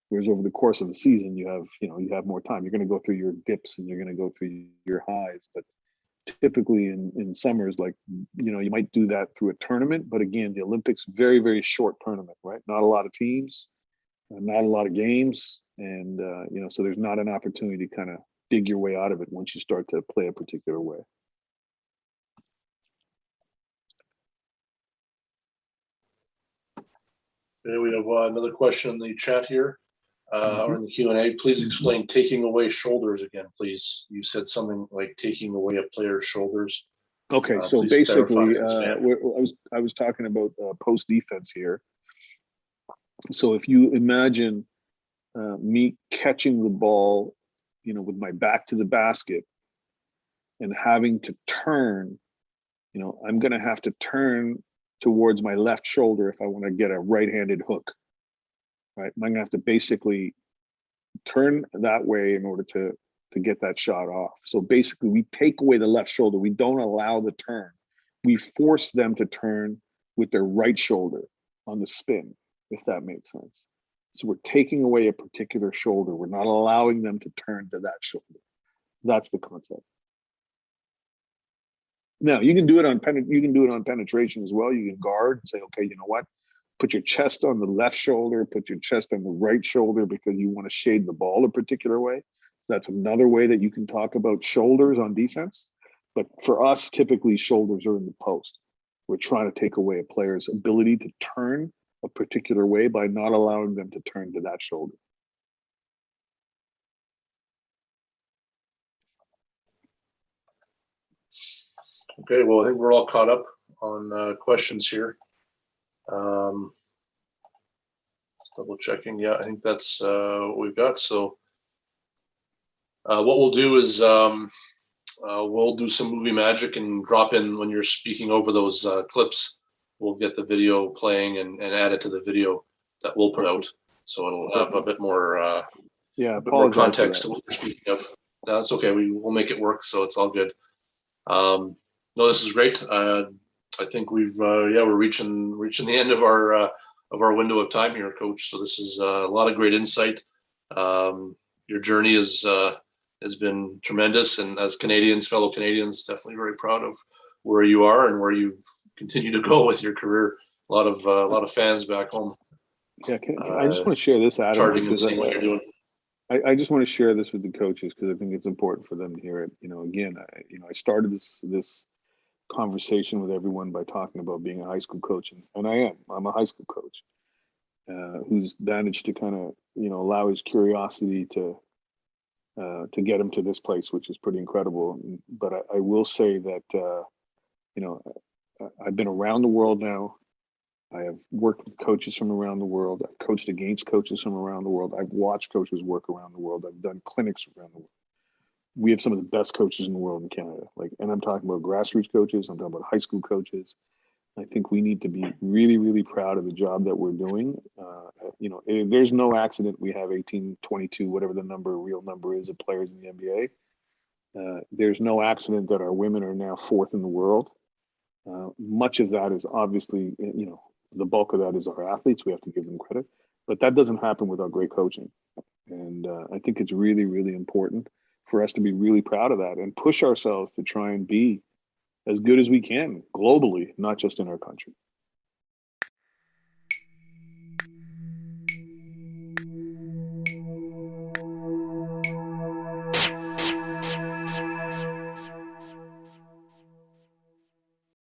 B: Whereas over the course of the season, you have more time. You're going to go through your dips, and you're going to go through your highs. But typically in summers, you might do that through a tournament. But again, the Olympics, very, very short tournament, right? Not a lot of teams, not a lot of games. And, so there's not an opportunity to kind of dig your way out of it once you start to play a particular way.
A: Okay, we have another question in the chat here, or in the Q&A. Please explain taking away shoulders again, please. You said something like taking away a player's shoulders.
B: Okay, so basically, I was talking about post defense here. So if you imagine me catching the ball, with my back to the basket, and having to turn, I'm going to have to turn towards my left shoulder if I want to get a right-handed hook, right? I'm going to have to basically turn that way in order to get that shot off. So basically, we take away the left shoulder. We don't allow the turn. We force them to turn with their right shoulder on the spin, if that makes sense. So we're taking away a particular shoulder. We're not allowing them to turn to that shoulder. That's the concept. Now you can do it on penetration as well. You can guard and say, okay, you know what? Put your chest on the left shoulder, put your chest on the right shoulder, because you want to shade the ball a particular way. That's another way that you can talk about shoulders on defense. But for us, typically shoulders are in the post. We're trying to take away a player's ability to turn a particular way by not allowing them to turn to that shoulder.
A: Okay, well, I think we're all caught up on questions here. Double checking. Yeah, I think that's what we've got. So what we'll do is we'll do some movie magic and drop in when you're speaking over those clips. We'll get the video playing and add it to the video that we'll put out. So it'll have a bit more context to what we're speaking of. No, that's okay. We'll make it work. So it's all good. No, this is great. I think we're reaching the end of our window of time here, Coach. So this is a lot of great insight. Your journey has been tremendous, and as Canadians, fellow Canadians, definitely very proud of where you are and where you continue to go with your career. A lot of fans back home.
B: Yeah, I just want to share this, Adam.
A: Charging and seeing what you're doing.
B: I just want to share this with the coaches because I think it's important for them to hear it. Again, I started this conversation with everyone by talking about being a high school coach, and I'm a high school coach who's managed to kind of allow his curiosity to get him to this place, which is pretty incredible. But I will say that I've been around the world now. I have worked with coaches from around the world. I've coached against coaches from around the world. I've watched coaches work around the world. I've done clinics around the world. We have some of the best coaches in the world in Canada. And I'm talking about grassroots coaches. I'm talking about high school coaches. I think we need to be really, really proud of the job that we're doing. There's no accident we have 18, 22, whatever the real number is of players in the NBA. There's no accident that our women are now fourth in the world. Much of that is obviously, the bulk of that is our athletes. We have to give them credit, but that doesn't happen without great coaching. And I think it's really, really important for us to be really proud of that and push ourselves to try and be as good as we can globally, not just in our country.